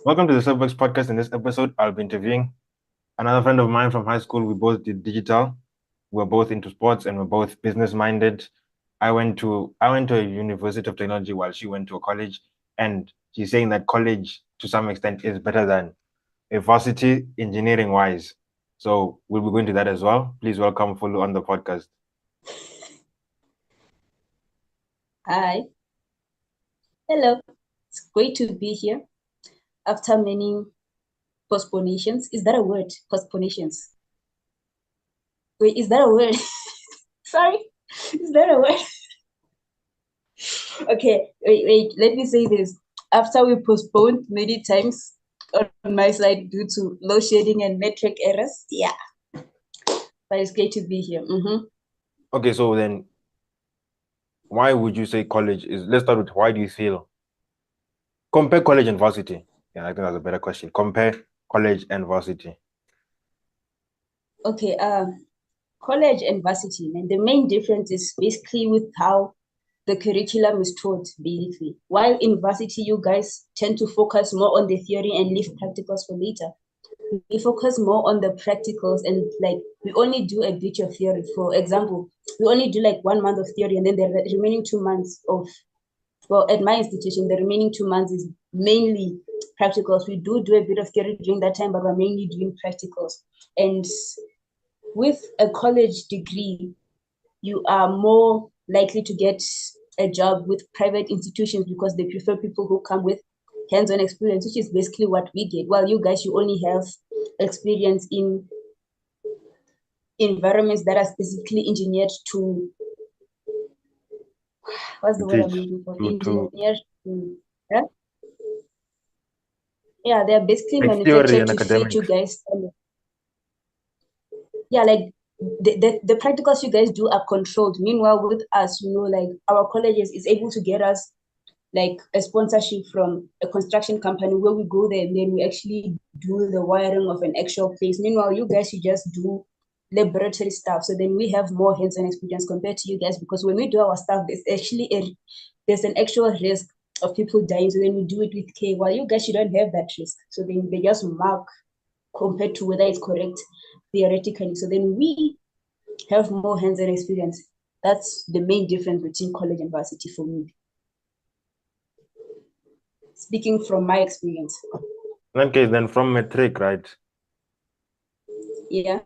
Welcome to the Subworks podcast. In this episode, I'll be interviewing another friend of mine from high school. We both did digital. We're both into sports and we're both business minded. I went to a university of technology while she went to a college, and she's saying that college to some extent is better than a varsity engineering wise. So we'll be going to that as well. Please welcome Fulu on the podcast. Hi. Hello. It's great to be here after many postponations. Is that a word? Postponations. Wait, is that a word? Sorry. Is that a word? Okay, wait. Let me say this. After we postponed many times on my side due to load shedding and network errors. Yeah. But it's great to be here. Okay, so then why would you say college is, let's start with why do you feel compare college and varsity? Yeah, I think that's a better question. Compare college and varsity. Okay, college and varsity, and the main difference is basically with how the curriculum is taught, basically. While in varsity, you guys tend to focus more on the theory and leave practicals for later. We focus more on the practicals and like we only do a bit of theory. For example, we only do like 1 month of theory and then the remaining 2 months of, well, at my institution, the remaining 2 months is mainly practicals. We do a bit of theory during that time, but we're mainly doing practicals. And with a college degree, you are more likely to get a job with private institutions because they prefer people who come with hands-on experience, which is basically what we get. While you guys, you only have experience in environments that are specifically engineered to, what's the word I'm Teach looking for? to Engineered to, yeah? Yeah, they're basically like theory manufactured and to fit you academics. guys. Yeah, like the practicals you guys do are controlled. Meanwhile, with us, like our colleges is able to get us like a sponsorship from a construction company where we go there and then we actually do the wiring of an actual place. Meanwhile, you guys, you just do laboratory stuff. So then we have more hands-on experience compared to you guys because when we do our stuff, there's an actual risk of people dying. So then we do it with K. While you guys, you don't have that risk. So then they just mark compared to whether it's correct theoretically. So then we have more hands-on experience. That's the main difference between college and varsity for me, speaking from my experience. In that case, then from metric, right? Yeah.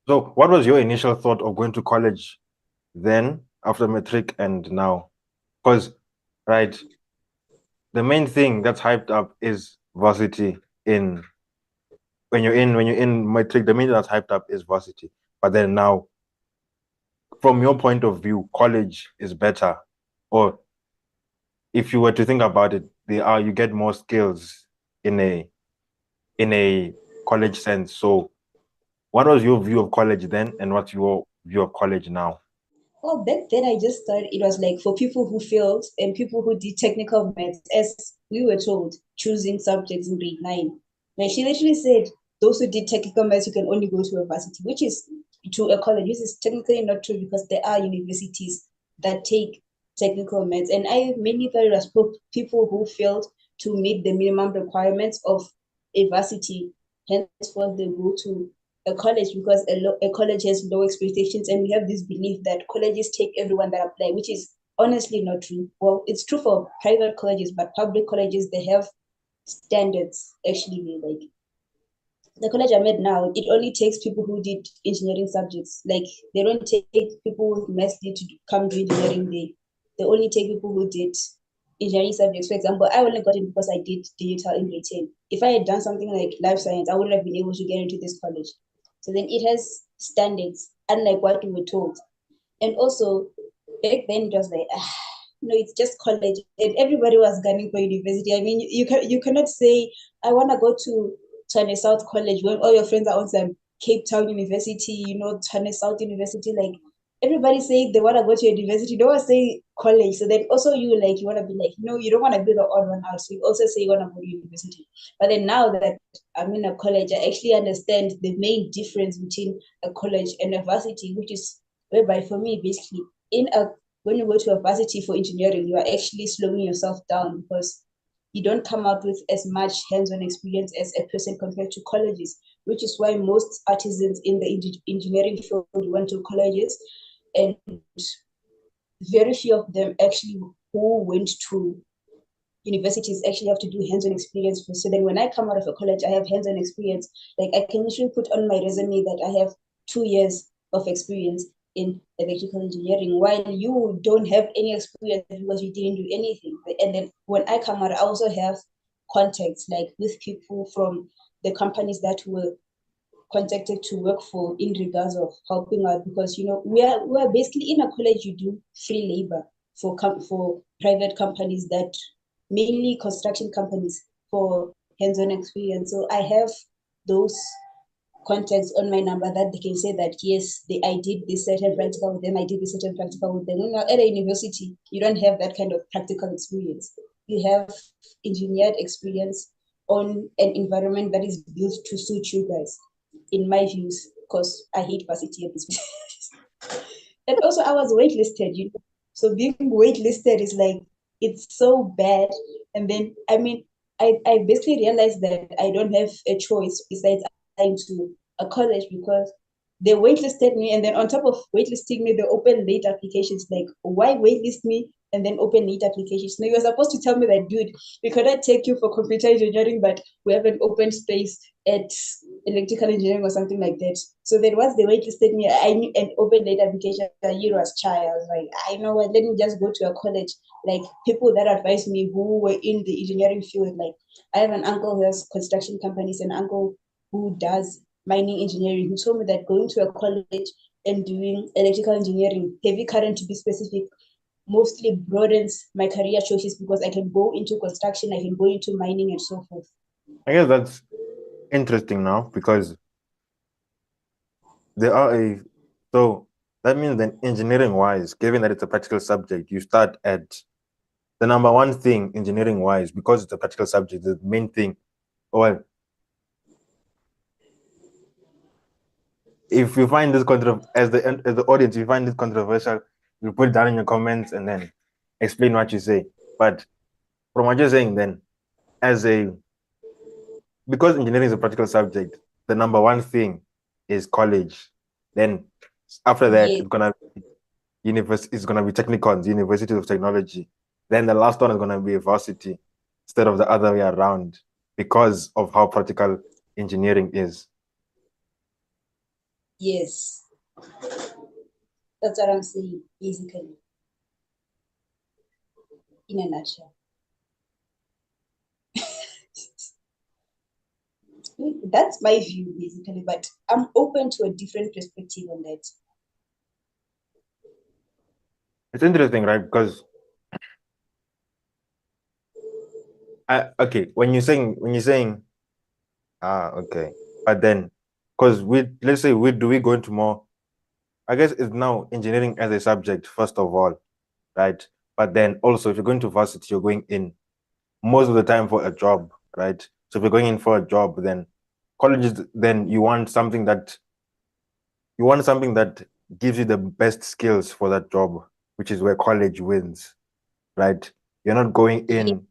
So what was your initial thought of going to college then after metric and now? Because, right, the main thing that's hyped up is varsity in when you're in metric, the main thing that's hyped up is varsity. But then now, from your point of view, college is better. Or if you were to think about it, you get more skills in a college sense. So what was your view of college then, and what's your view of college now? Well, back then I just thought it was like for people who failed and people who did technical maths, as we were told, choosing subjects in grade 9. Like she literally said, those who did technical maths, you can only go to a varsity, which is to a college. This is technically not true because there are universities that take technical maths. And I mainly thought it was for people who failed to meet the minimum requirements of a varsity. Henceforth, they go to a college because a college has low expectations, and we have this belief that colleges take everyone that apply, which is honestly not true. Well, it's true for private colleges, but public colleges, they have standards. Actually, like the college I'm at now, it only takes people who did engineering subjects. Like they don't take people with maths to come to engineering. They only take people who did engineering subjects. For example, I only got in because I did digital in grade 10. If I had done something like life science, I wouldn't have been able to get into this college. So then it has standards, unlike what we were told. And also, back then it was like, no, it's just college, and everybody was gunning for university. I mean, you cannot say I want to go to China South College when all your friends are on some Cape Town University, China South University. Like everybody say they want to go to university, don't want to say college. So then also you want to be like, no, you don't want to be the odd one out. So you also say you want to go to university. But then now that I'm in a college, I actually understand the main difference between a college and a varsity, which is whereby for me, basically, when you go to a varsity for engineering, you are actually slowing yourself down because you don't come out with as much hands-on experience as a person compared to colleges, which is why most artisans in the engineering field went to colleges, and very few of them actually who went to universities actually have to do hands-on experience first. So then when I come out of a college, I have hands-on experience. Like I can usually put on my resume that I have 2 years of experience in electrical engineering, while you don't have any experience because you didn't do anything. And then when I come out, I also have contacts like with people from the companies that were contacted to work for in regards of helping out, because we are basically in a college. You do free labor for private companies, that mainly construction companies, for hands-on experience. So I have those contacts on my number that they can say that yes, I did this certain practical with them, I did this certain practical with them. At a university, you don't have that kind of practical experience. You have engineered experience on an environment that is built to suit you guys, in my views, because I hate varsity at this point. And also I was waitlisted. So being waitlisted is like, it's so bad. And then I basically realized that I don't have a choice besides applying to a college, because they waitlisted me, and then on top of waitlisting me, they open late applications. Like, why waitlist me and then open late applications? No, you're supposed to tell me that, dude, we cannot take you for computer engineering, but we have an open space at electrical engineering or something like that. So then once they waitlisted me, I knew an open late application. The year was shy. I was like, I know what, let me just go to a college. Like people that advised me who were in the engineering field, like I have an uncle who has construction companies, an uncle who does mining engineering, who told me that going to a college and doing electrical engineering, heavy current to be specific, mostly broadens my career choices, because I can go into construction, I can go into mining, and so forth. I guess that's interesting now because there are so that means that engineering wise, given that it's a practical subject, you start at the number one thing engineering wise, because it's a practical subject, the main thing. Well, if you find this as the audience, if you find this controversial, you put it down in your comments and then explain what you say. But from what you're saying, then because engineering is a practical subject, the number one thing is college. Then after that, Yes, it's gonna be technicons, universities of technology. Then the last one is gonna be a varsity instead of the other way around because of how practical engineering is. yes, that's what I'm saying, basically, in a nutshell. That's my view, basically, but I'm open to a different perspective on that. It's interesting, right? Because okay, when you're saying okay, but then because let's say we go into more, I guess it's now engineering as a subject first of all, right? But then also if you're going to varsity, you're going in most of the time for a job, right? So if you're going in for a job, then colleges, then you want something that gives you the best skills for that job, which is where college wins, right? You're not going Yeah, in,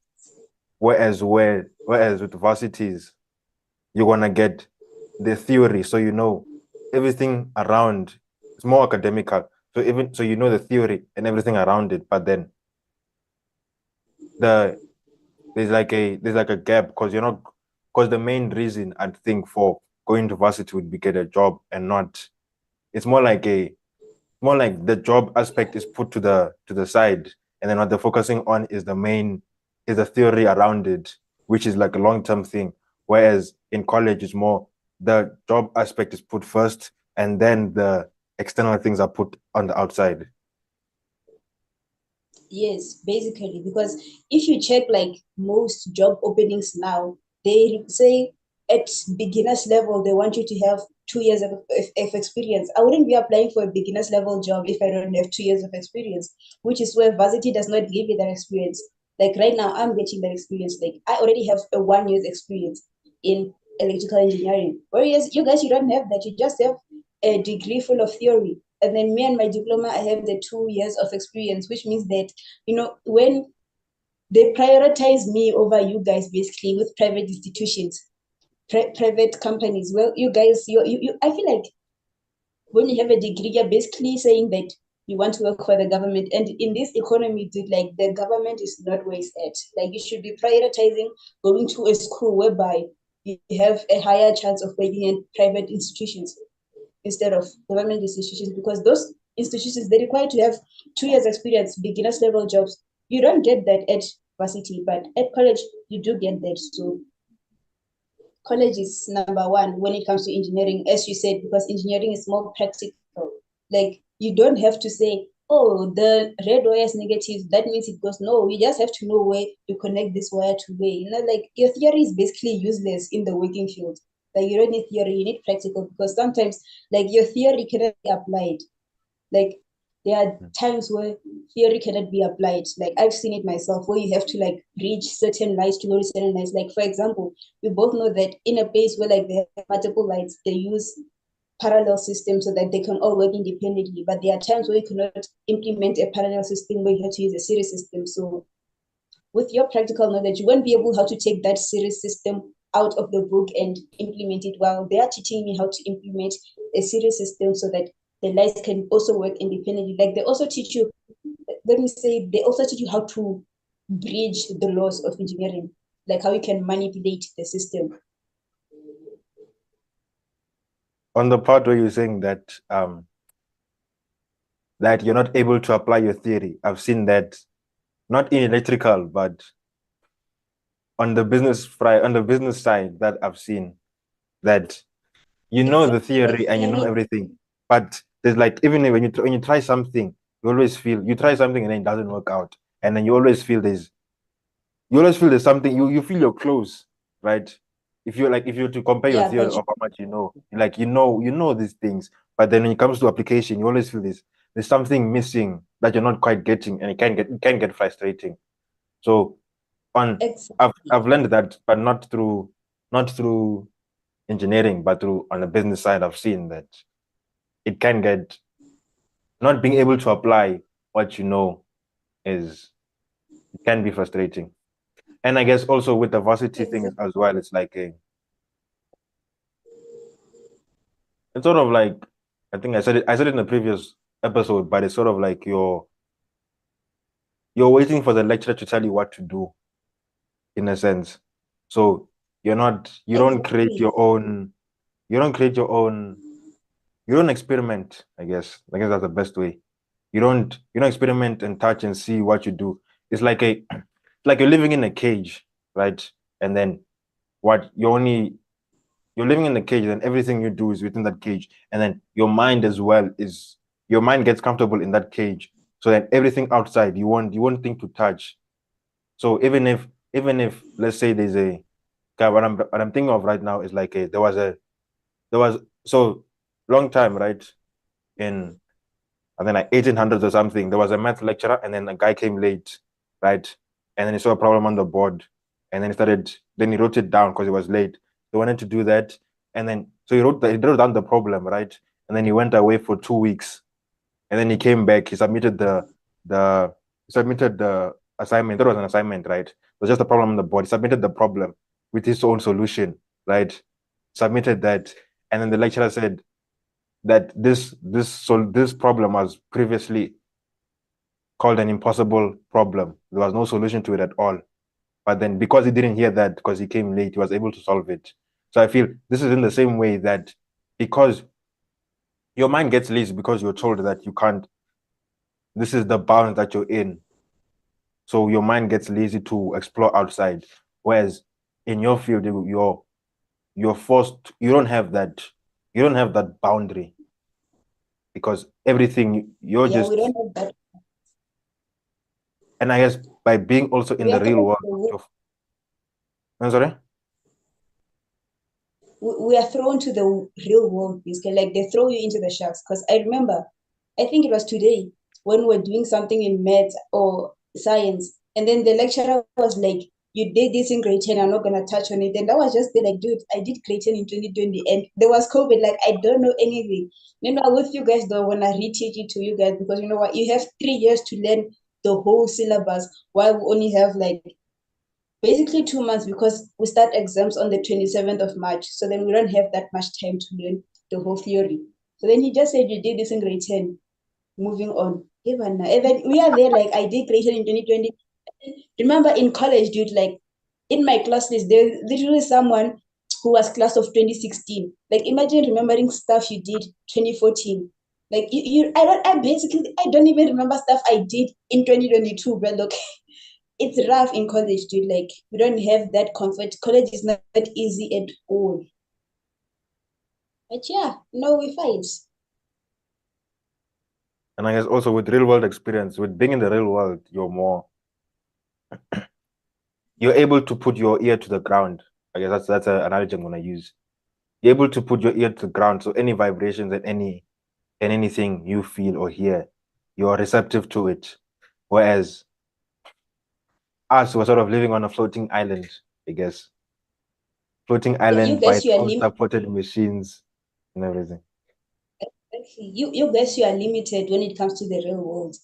whereas with varsities, you're gonna get the theory, so you know everything around. It's more academical, so you know the theory and everything around it, but then the there's like a gap because you're not because the main reason I think for going to varsity would be get a job and not it's more like the job aspect is put to the side, and then what they're focusing on is the theory around it, which is like a long-term thing. Whereas in college it's more the job aspect is put first and then the external things are put on the outside. yes, basically, because if you check like most job openings now, they say at beginners level they want you to have 2 years of experience. I wouldn't be applying for a beginners level job if I don't have 2 years of experience, which is where varsity does not give you that experience. Like right now, I'm getting that experience. Like I already have a 1 year's experience in electrical engineering, whereas you guys, you don't have that. You just have a degree full of theory. And then me and my diploma, I have the 2 years of experience, which means that when they prioritize me over you guys basically with private institutions, private companies. Well, you guys, I feel like when you have a degree, you're basically saying that you want to work for the government. And in this economy, dude, like the government is not where it's at. Like you should be prioritizing going to a school whereby you have a higher chance of working in private institutions instead of government institutions, because those institutions, they require to have 2 years experience, beginners level jobs. You don't get that at varsity, but at college you do get that. So college is number one when it comes to engineering, as you said, because engineering is more practical. Like you don't have to say, oh, the red wire is negative, that means it goes. No, you just have to know where you connect this wire to where. Like your theory is basically useless in the working field. Like you don't need theory, you need practical, because sometimes like your theory cannot be applied. Like there are times where theory cannot be applied. Like I've seen it myself, where you have to like reach certain lights to go to certain lights. Like for example, we both know that in a place where like they have multiple lights, they use parallel system so that they can all work independently. But there are times where you cannot implement a parallel system, where you have to use a series system. So with your practical knowledge, you won't be able how to take that series system out of the book and implement it. While they are teaching me how to implement a series system so that the lights can also work independently. Like they also teach you, let me say, they also teach you how to bridge the laws of engineering, like how you can manipulate the system. On the part where you're saying that that you're not able to apply your theory, I've seen that not in electrical, but on the business side, that I've seen that you know the Exactly, like theory and you know theory. everything, but there's like even when you try something, you always feel you try something and then it doesn't work out, and then you always feel there's something you feel you're close, right? If you were to compare your Yeah, theory but of how much you know, like you know these things, but then when it comes to application, you always feel there's something missing that you're not quite getting, and it can get frustrating. So on exactly. I've learned that, but not through engineering, but through on the business side, I've seen that it can get not being able to apply what you know is it can be frustrating. And I guess also with the varsity thing Exactly. as well, it's sort of like I think I said it in the previous episode, but it's sort of like you're waiting for the lecturer to tell you what to do in a sense. So you're not Exactly. you don't create your own you don't experiment, I guess that's the best way. You don't experiment and touch and see what you do. It's like you're living in a cage, right? And then what you're living in the cage, and everything you do is within that cage. And then your mind as well is your mind gets comfortable in that cage. So that everything outside you won't think to touch. So even if let's say there's a guy, what I'm thinking of right now is like there was so long time, right? In and then like 1800s or something, there was a math lecturer, and then a guy came late, right? And then he saw a problem on the board, and then he wrote it down because he was late. He wanted to do that, and then so he wrote down the problem, right? And then he went away for 2 weeks, and then he came back. The he submitted the assignment. That was an assignment, right? It was just a problem on the board. He submitted the problem with his own solution, right? Submitted that, and then the lecturer said that this problem was previously called an impossible problem. There was no solution to it at all. But then because he didn't hear that, because he came late, he was able to solve it. So I feel this is in the same way that because your mind gets lazy because you're told that you can't, this is the bound that you're in. So your mind gets lazy to explore outside. Whereas in your field, you're forced, you don't have that boundary because everything you're Yeah, we just, don't have that. and I guess by being also in We the are real thrown world, to the wolves. I'm sorry. We are thrown to the real world basically. Like they throw you into the sharks. Because I remember, I think it was today when we were doing something in math or science, and then the lecturer was like, "You did this in grade 10. I'm not gonna touch on it." And that was just like, dude, I did grade 10 in 2020, and there was COVID. Like I don't know anything. With you guys though, when I reteach it to you guys, because you know what, you have 3 years to learn the whole syllabus, while we only have like basically 2 months because we start exams on the 27th of March. So then we don't have that much time to learn the whole theory. So then he just said, you did this in grade 10. Moving on. Even we are there, like I did grade 10 in 2020. Remember in college, dude, like in my class list, there's literally someone who was class of 2016. Like imagine remembering stuff you did 2014. Like I don't even remember stuff I did in 2022, but look, it's rough in college, dude. Like we don't have that comfort. College is not that easy at all. But yeah, no, we fight. And I guess also with real world experience, with being in the real world, you're able to put your ear to the ground. I guess that's an analogy I'm gonna use. You're able to put your ear to the ground, so any vibrations and anything you feel or hear, you're receptive to it. Whereas us, we're sort of living on a floating island, I guess. Floating You island by guess its you are own supported machines and everything. you guess you are limited when it comes to the real world.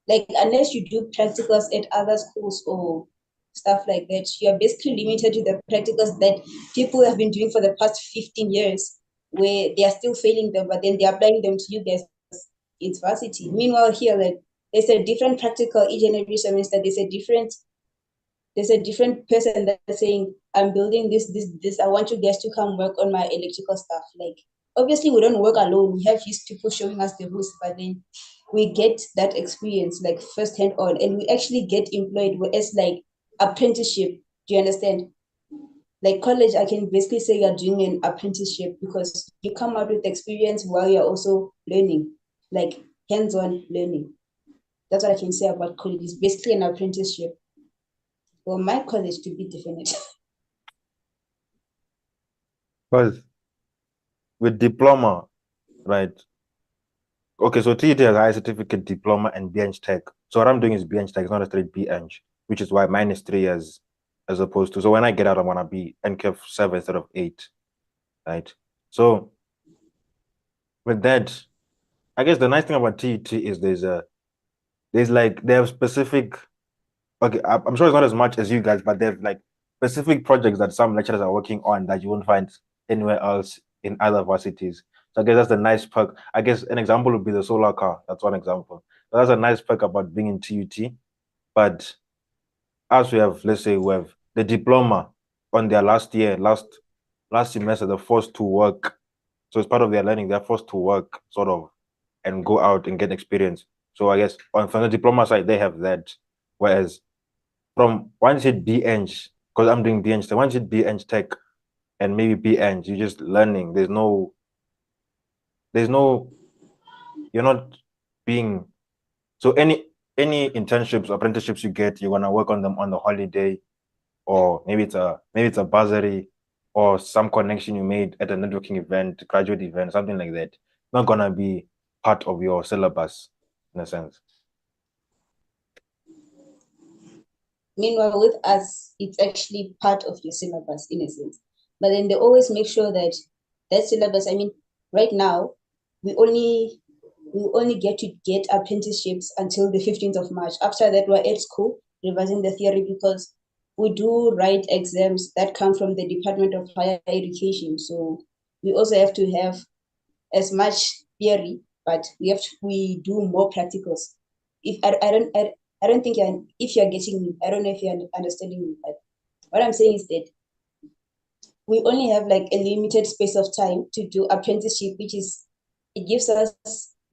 Like unless you do practicals at other schools or stuff like that, you are basically limited to the practicals that people have been doing for the past 15 years, where they are still failing them, but then they're applying them to you guys. It's varsity. Meanwhile, here, like there's a different practical each and every semester. There's a different person that's saying, I'm building this. I want you guys to come work on my electrical stuff. Like, obviously, we don't work alone. We have these people showing us the rules, but then we get that experience like firsthand on, and we actually get employed as like apprenticeship. Do you understand? Like college, I can basically say you're doing an apprenticeship because you come out with experience while you're also learning, like hands-on learning. That's what I can say about college. It's basically an apprenticeship. Well, my college to be definite. Because with diploma, right? Okay, so TET has high certificate, diploma, and bench tech. So what I'm doing is bench tech, it's not a straight bench, which is why mine is 3 years as opposed to. So when I get out, I'm gonna be NCAF 7 instead of 8, right? So with that, I guess the nice thing about TET is they have specific. Okay, I'm sure it's not as much as you guys, but they have like specific projects that some lecturers are working on that you won't find anywhere else in other varsities. So I guess that's the nice perk. I guess an example would be the solar car. That's one example. So that's a nice perk about being in TUT. But as we have, let's say we have the diploma on their last semester, they're forced to work. So as part of their learning, they're forced to work sort of and go out and get experience. So I guess from the diploma side, they have that. Whereas from once it BEng, because I'm doing BEng, so once it BEng tech and maybe BEng, you're just learning. There's no, you're not being, so any internships or apprenticeships you get, you're gonna work on them on the holiday, or maybe it's a bursary or some connection you made at a networking event, graduate event, something like that. Not gonna be part of your syllabus in a sense. Meanwhile, with us, it's actually part of your syllabus in a sense. But then they always make sure that that syllabus, I mean, right now, we only we only get to get apprenticeships until the 15th of March. After that, we're at school revising the theory because we do write exams that come from the Department of Higher Education. So we also have to have as much theory, but we do more practicals. If I don't think if you're getting me, I don't know if you're understanding me, but what I'm saying is that we only have like a limited space of time to do apprenticeship, which is it gives us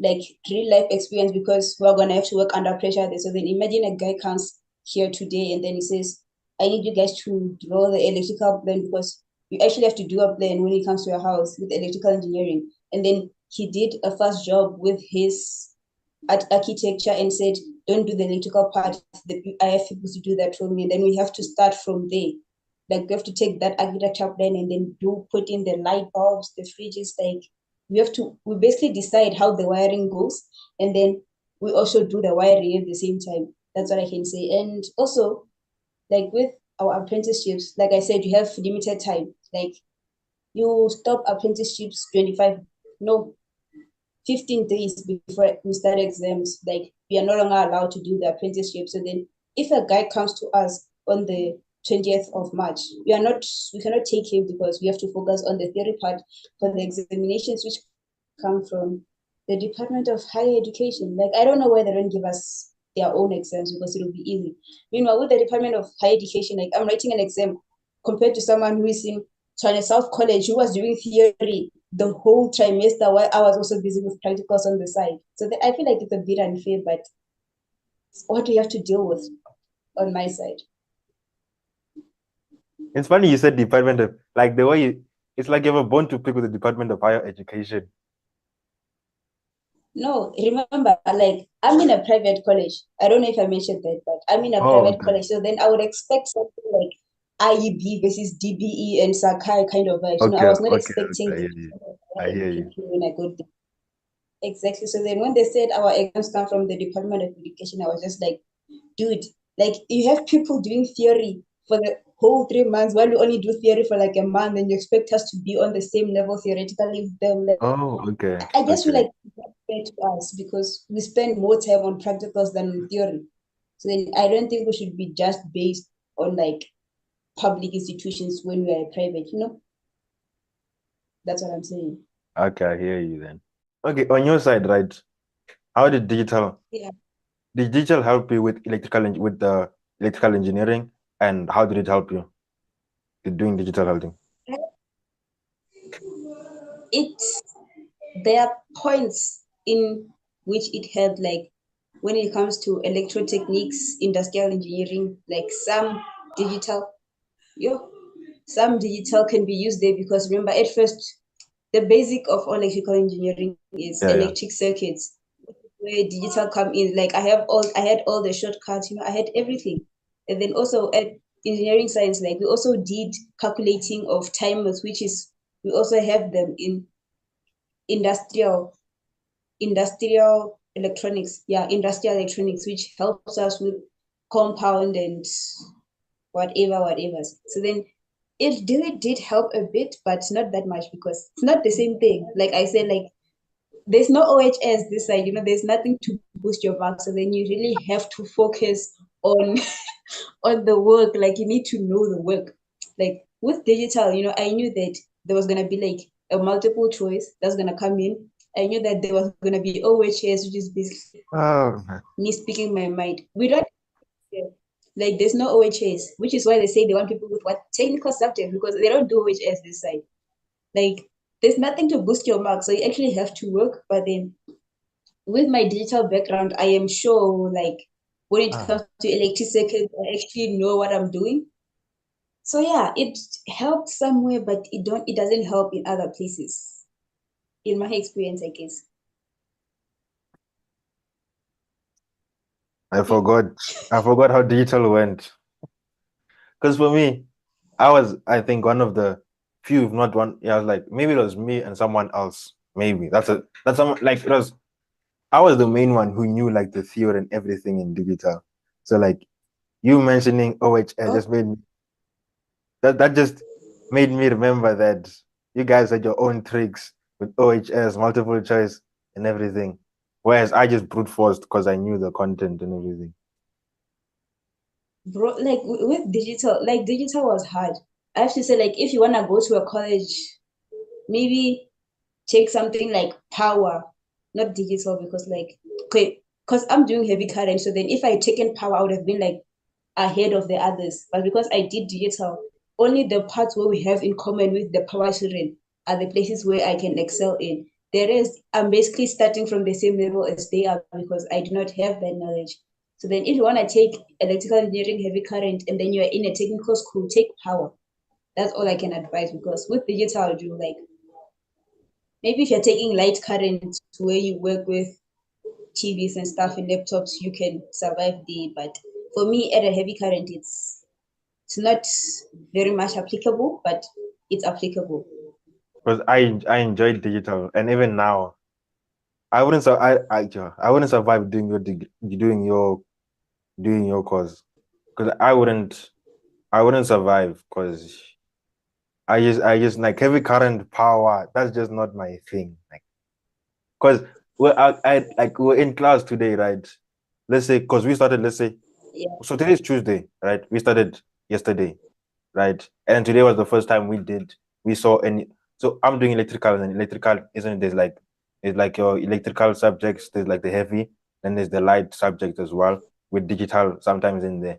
like real life experience because we're gonna have to work under pressure. So then imagine a guy comes here today and then he says, I need you guys to draw the electrical plan because you actually have to do a plan when it comes to your house with electrical engineering. And then he did a first job with his architecture and said, don't do the electrical part. I have people to do that for me. And then we have to start from there. Like we have to take that architecture plan and then put in the light bulbs, the fridges. Like we basically decide how the wiring goes, and then we also do the wiring at the same time. That's what I can say. And also, like with our apprenticeships, like I said, you have limited time. Like you stop apprenticeships 25, no, 15 days before we start exams. Like we are no longer allowed to do the apprenticeship. So then if a guy comes to us on the 20th of March, we cannot take him because we have to focus on the theory part for the examinations which come from the Department of Higher Education. Like, I don't know why they don't give us their own exams because it will be easy. Meanwhile, with the Department of Higher Education, like I'm writing an exam compared to someone who is in China South College who was doing theory the whole trimester while I was also busy with practicals on the side. So I feel like it's a bit unfair, but what do you have to deal with on my side? It's funny you said Department of, like the way it's like you were born to pick with the Department of Higher Education. No, remember, like I'm in a private college. I don't know if I mentioned that, but I'm in a Oh, private okay. college. So then I would expect something like IEB versus DBE and Sakai kind of vibes. I Okay, was not okay, expecting I the hear you. I hear you. education when I got there. Exactly. So then when they said our exams come from the Department of Education, I was just like, dude, like you have people doing theory for the whole 3 months while we only do theory for like a month and you expect us to be on the same level theoretically with them. Like, Oh, okay, I just feel okay. like it's not fair to us because we spend more time on practicals than on theory. So then I don't think we should be just based on like public institutions when we are private. That's what I'm saying. Okay, I hear you then. Okay, on your side, right? How Yeah. did digital help you with with the electrical engineering, and how did it help you with doing digital welding? It's there are points in which it helped, like when it comes to electrotechniques, industrial engineering, like digital, yeah, some digital can be used there because remember at first the basic of all electrical engineering is Yeah, yeah. electric circuits where digital come in. Like I had all the shortcuts, I had everything. And then also at engineering science, like we also did calculating of timers, which is we also have them in industrial electronics. Yeah, industrial electronics, which helps us with compound and whatever. So then it really did help a bit, but not that much because it's not the same thing. Like I said, like there's no OHS this side, there's nothing to boost your mark. So then you really have to focus on on the work. Like you need to know the work. Like with digital, I knew that there was gonna be like a multiple choice that's gonna come in. I knew that there was gonna be OHS, which is basically Oh, man. me speaking my mind. We don't like there's no OHS, which is why they say they want people with what technical subject because they don't do OHS this side. Like there's nothing to boost your mark, so you actually have to work. But then with my digital background, I am sure like when it Ah. comes to electric circuits, I actually know what I'm doing. So yeah, it helped somewhere, but it doesn't help in other places. In my experience, I guess. I forgot. I forgot how digital went. Because for me, I think, one of the few, if not one. Yeah, I was like, maybe it was me and someone else. Maybe that's someone like it was. I was the main one who knew like the theory and everything in digital. So like you mentioning OHS Oh, just made me that just made me remember that you guys had your own tricks with OHS, multiple choice, and everything. Whereas I just brute forced because I knew the content and everything. bro, like with digital, like digital was hard. I have to say, like if you wanna go to a college, maybe take something like power, not digital, because like okay, because I'm doing heavy current. So then if I had taken power, I would have been like ahead of the others. But because I did digital, only the parts where we have in common with the power student are the places where I can excel in. The rest, I'm basically starting from the same level as they are because I do not have that knowledge. So then if you want to take electrical engineering, heavy current, and then you're in a technical school, take power. That's all I can advise because with digital, you like maybe if you're taking light current where you work with TVs and stuff and laptops, you can survive there. But for me, at a heavy current, it's not very much applicable, but it's applicable. Because I enjoyed digital, and even now I wouldn't I wouldn't survive doing doing your course because I wouldn't survive because I just like heavy current power. That's just not my thing. Like because we're in class today, right? let's say, because we started, let's say, Yeah. so today is Tuesday, right? We started yesterday, right? And today was the first time we saw any. So I'm doing electrical, and electrical isn't there's like it's like your electrical subjects. There's like the heavy, then there's the light subject as well with digital sometimes in there.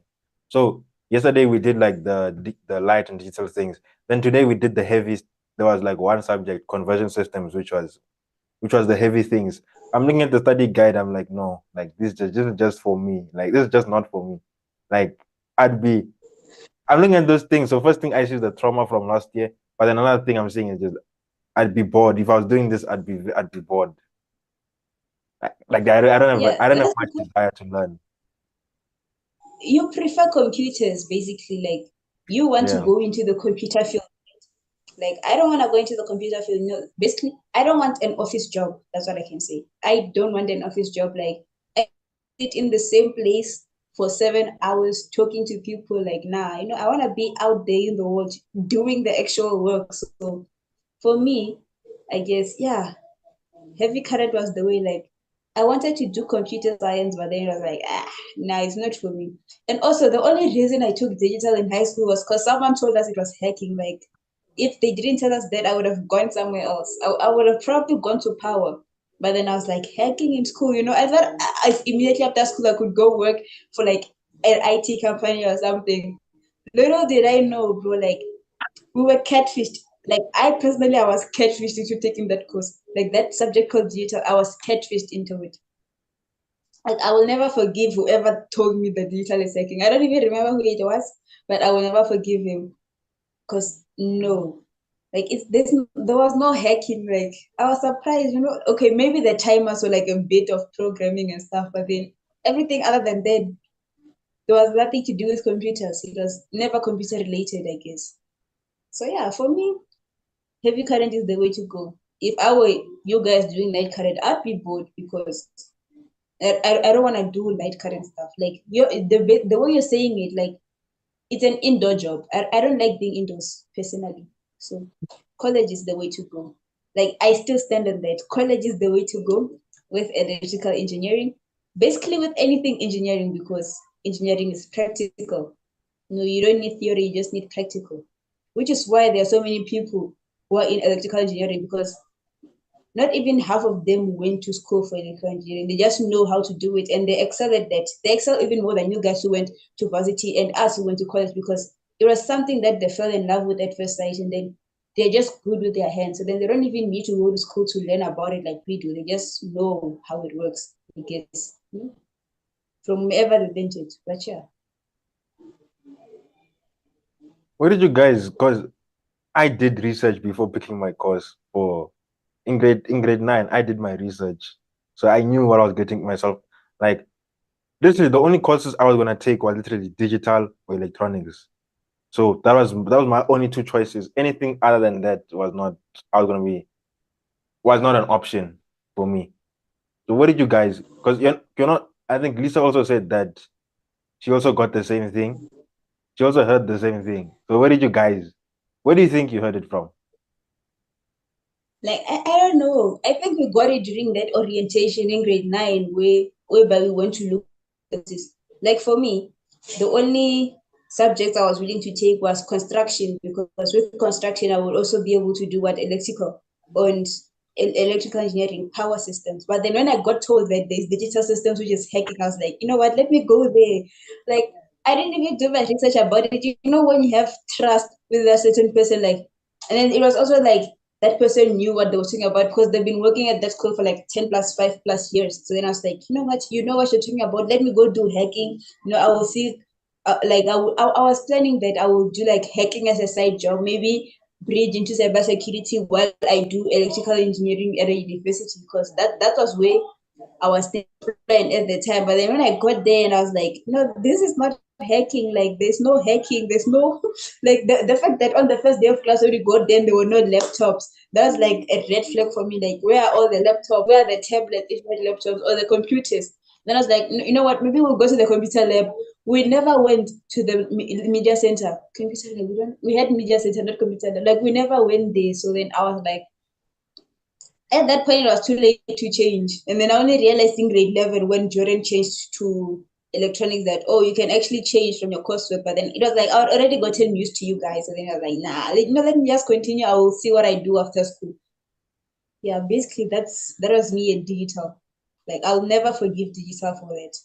So yesterday we did like the light and digital things. Then today we did the heavy. There was like one subject, conversion systems, which was the heavy things. I'm looking at the study guide. I'm like, no, like this is just for me. Like this is just not for me. Like I'd be I'm looking at those things. So first thing I see is the trauma from last year. But then another thing I'm seeing is just I'd be bored. If I was doing this, I'd be bored. Like Yeah, I don't have that's much because desire to learn. you prefer computers basically. Like you want to Yeah. go into the computer field. Like I don't want to go into the computer field. No, basically, I don't want an office job. That's what I can say. I don't want an office job. Like I sit in the same place for 7 hours talking to people. Like nah, I want to be out there in the world doing the actual work. So for me, I guess yeah, heavy current was the way. Like I wanted to do computer science, but then it was like nah, it's not for me. And also the only reason I took digital in high school was because someone told us it was hacking. Like if they didn't tell us that, I would have gone somewhere else. I would have probably gone to power. But then I was like, hacking in school, I thought immediately after school I could go work for like an IT company or something. Little did I know, bro, like we were catfished. Like I personally, I was catfished into taking that course. Like that subject called digital, I was catfished into it. Like I will never forgive whoever told me that digital is hacking. I don't even remember who it was, but I will never forgive him. Because no, like there was no hacking. Like I was surprised, okay, maybe the timers were like a bit of programming and stuff, but then everything other than that, there was nothing to do with computers. It was never computer related, I guess. So yeah, for me, heavy current is the way to go. If I were you guys doing light current, I'd be bored because I don't want to do light current stuff. Like the way you're saying it, like it's an indoor job. I don't like being indoors personally. So college is the way to go. Like I still stand on that. College is the way to go with electrical engineering. Basically with anything engineering because engineering is practical. No, you don't need theory, you just need practical. Which is why there are so many people who are in electrical engineering because not even half of them went to school for electrical engineering. They just know how to do it and they excel at that. They excel even more than you guys who went to varsity and us who went to college because it was something that they fell in love with at first sight and then they're just good with their hands. So then they don't even need to go to school to learn about it like we do. They just know how it works, I guess, from wherever they learned it. But yeah. Where did you guys? Because I did research before picking my course for in grade 9. I did my research, so I knew what I was getting myself. Like literally, the only courses I was gonna take were literally digital or electronics. So that was my only two choices. Anything other than that was not. I was gonna be was not an option for me. So what did you guys? Because you're not. I think Lisa also said that she also got the same thing. She also heard the same thing. So where did you guys? Where do you think you heard it from? Like I don't know. I think we got it during that orientation in grade 9 whereby we went to look at this. Like for me, the only subject I was willing to take was construction because with construction I would also be able to do what electrical and electrical engineering, power systems. But then when I got told that there's digital systems which is hacking, I was like, you know what, let me go there. Like I didn't even do my research about it. You know when you have trust with a certain person, like and then it was also like that person knew what they were talking about because they've been working at that school for like 10 plus 5 plus years. So then I was like, you know what you're talking about. Let me go do hacking. I will see. Like I was planning that I will do like hacking as a side job, maybe bridge into cybersecurity while I do electrical engineering at a university because that was where I was playing at the time. But then when I got there and I was like, no, this is not hacking. Like there's no hacking. There's no like the fact that on the first day of class when we got there there were no laptops. That's like a red flag for me. Like where are all the laptops? Where are the tablets, if not laptops, or the computers? Then I was like, you know what? Maybe we'll go to the computer lab. We never went to the media center. Computer lab. We had media center, not computer lab. Like we never went there. So then I was like, at that point, it was too late to change. And then I only realized in grade 11 when Jordan changed to electronics that, oh, you can actually change from your coursework. But then it was like, I'd already gotten used to you guys. So then I was like, nah, let me just continue. I will see what I do after school. Yeah, basically, that was me at digital. Like, I'll never forgive digital for it.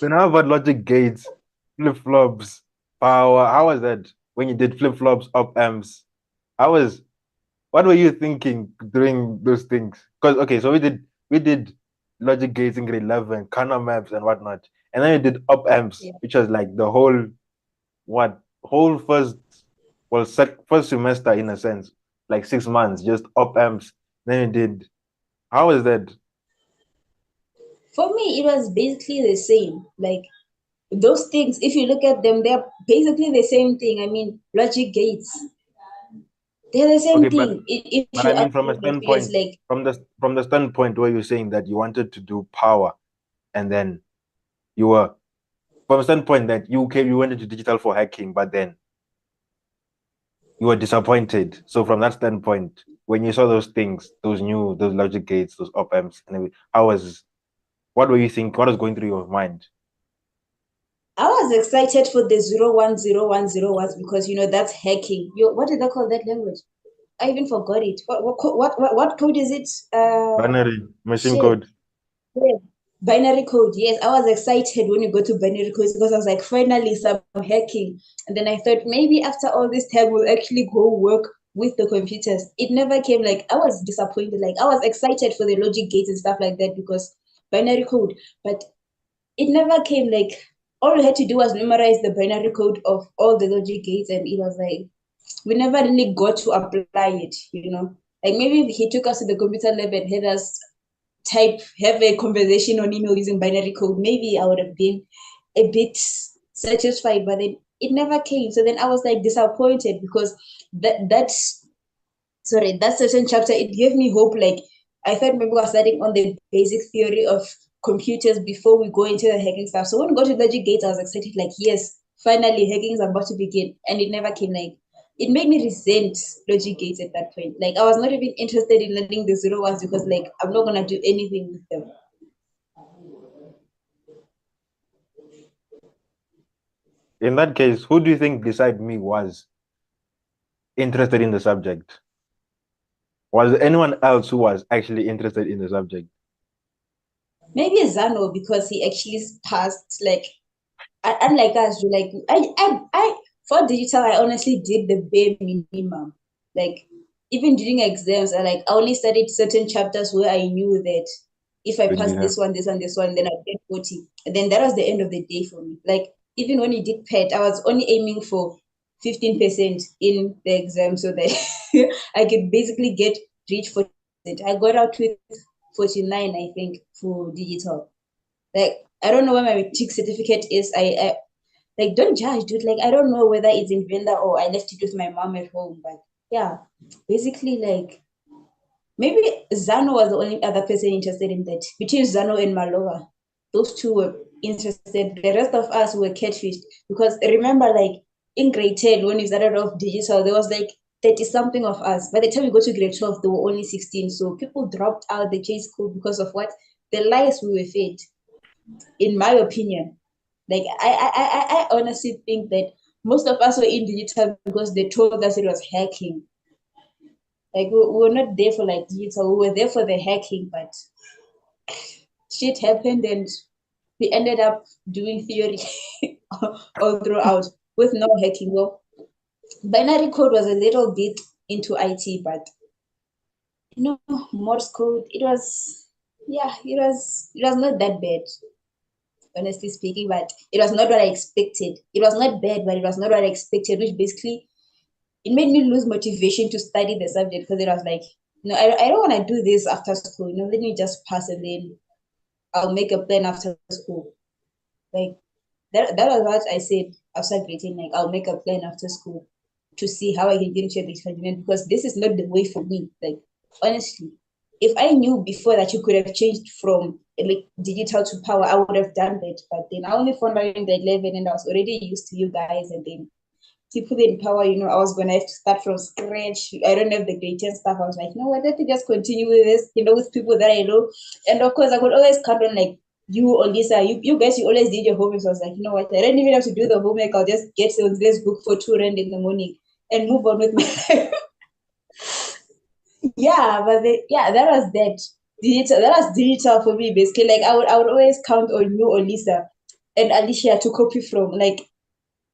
Then how about logic gates, flip-flops, power? How was that when you did flip-flops, op amps? How was what were you thinking during those things? Because okay, so we did logic gates in grade 11, Kana maps and whatnot. And then we did op amps, Yeah. which was like the whole first semester in a sense, like 6 months, just op amps. Then we did how was that? For me, it was basically the same. Like, those things, if you look at them, they're basically the same thing. I mean, logic gates, they're the Okay, same but thing. If but you I ask mean from a my experience, standpoint, like, from the standpoint where you're saying that you wanted to do power and then you were from a standpoint that you went into digital for hacking, but then you were disappointed. So from that standpoint, when you saw those things, those logic gates, those op amps, and everything, what were you think? What was going through your mind? I was excited for the 01010 was because that's hacking. What did they call that language? I even forgot it. What code is it? Binary machine Shit. code. Yeah. Binary code. Yes, I was excited when you go to binary codes because I was like, finally some hacking. And then I thought maybe after all this time we'll actually go work with the computers. It never came. Like, I was disappointed. Like, I was excited for the logic gates and stuff like that because binary code, but it never came. Like, all we had to do was memorize the binary code of all the logic gates, and it was like we never really got to apply it. Like, maybe if he took us to the computer lab and had us have a conversation on email using binary code, maybe I would have been a bit satisfied, but then it never came. So then I was like disappointed because that certain chapter, it gave me hope. Like, I thought maybe we were studying on the basic theory of computers before we go into the hacking stuff. So when we got to logic gates, I was excited, like, yes, finally hacking is about to begin. And it never came. Like, it made me resent logic gates at that point. Like, I was not even interested in learning the zero ones because, like, I'm not gonna do anything with them. In that case, who do you think beside me was interested in the subject? Was there anyone else who was actually interested in the subject? Maybe Zano because he actually passed. Like, unlike us, like, I for digital, I honestly did the bare minimum. Like, even during exams, I only studied certain chapters where I knew that if I Good pass enough. this one, then I'd get 40. And then that was the end of the day for me. Like, even when you did PET, I was only aiming for 15% in the exam so that I could basically reach 40%. I got out with 49, I think, for digital. Like, I don't know where my tick certificate is. I like, don't judge, dude. Like, I don't know whether it's in Venda or I left it with my mom at home. But yeah, basically, like, maybe Zano was the only other person interested in that. Between Zano and Malova, those two were interested. The rest of us were catfished because remember, like, in grade 10 when we started off digital, there was like 30 something of us. By the time we got to grade 12, there were only 16. So people dropped out the J school because of what? The lies we were fed, in my opinion. Like, I honestly think that most of us were in digital because they told us it was hacking. Like, we were not there for like digital, we were there for the hacking, but shit happened and we ended up doing theory all throughout with no hacking. Well, binary code was a little bit into IT, but Morse code, it was, yeah, it was not that bad, honestly speaking, but it was not what I expected. It was not bad, but it was not what I expected, which basically it made me lose motivation to study the subject because it was like, I don't want to do this after school. Let me just pass and then I'll make a plan after school. Like, that was what I said after graduating. Like, I'll make a plan after school to see how I can get into the engineering because this is not the way for me. Like, honestly, if I knew before that you could have changed from like digital to power, I would have done that. But then I only found out in the 11 and I was already used to you guys. And then people in power, I was gonna have to start from scratch. I don't have the greatest stuff. I was like, no, what, let me just continue with this, with people that I know. And of course, I could always count on like you or Lisa. You guys, you always did your homework. So I was like, you know what? I don't even have to do the homework. I'll just get this book for 2 rand in the morning and move on with my life. Yeah, but that was that. Digital, that was digital for me, basically. Like I would always count on you or Lisa and Alicia to copy from. Like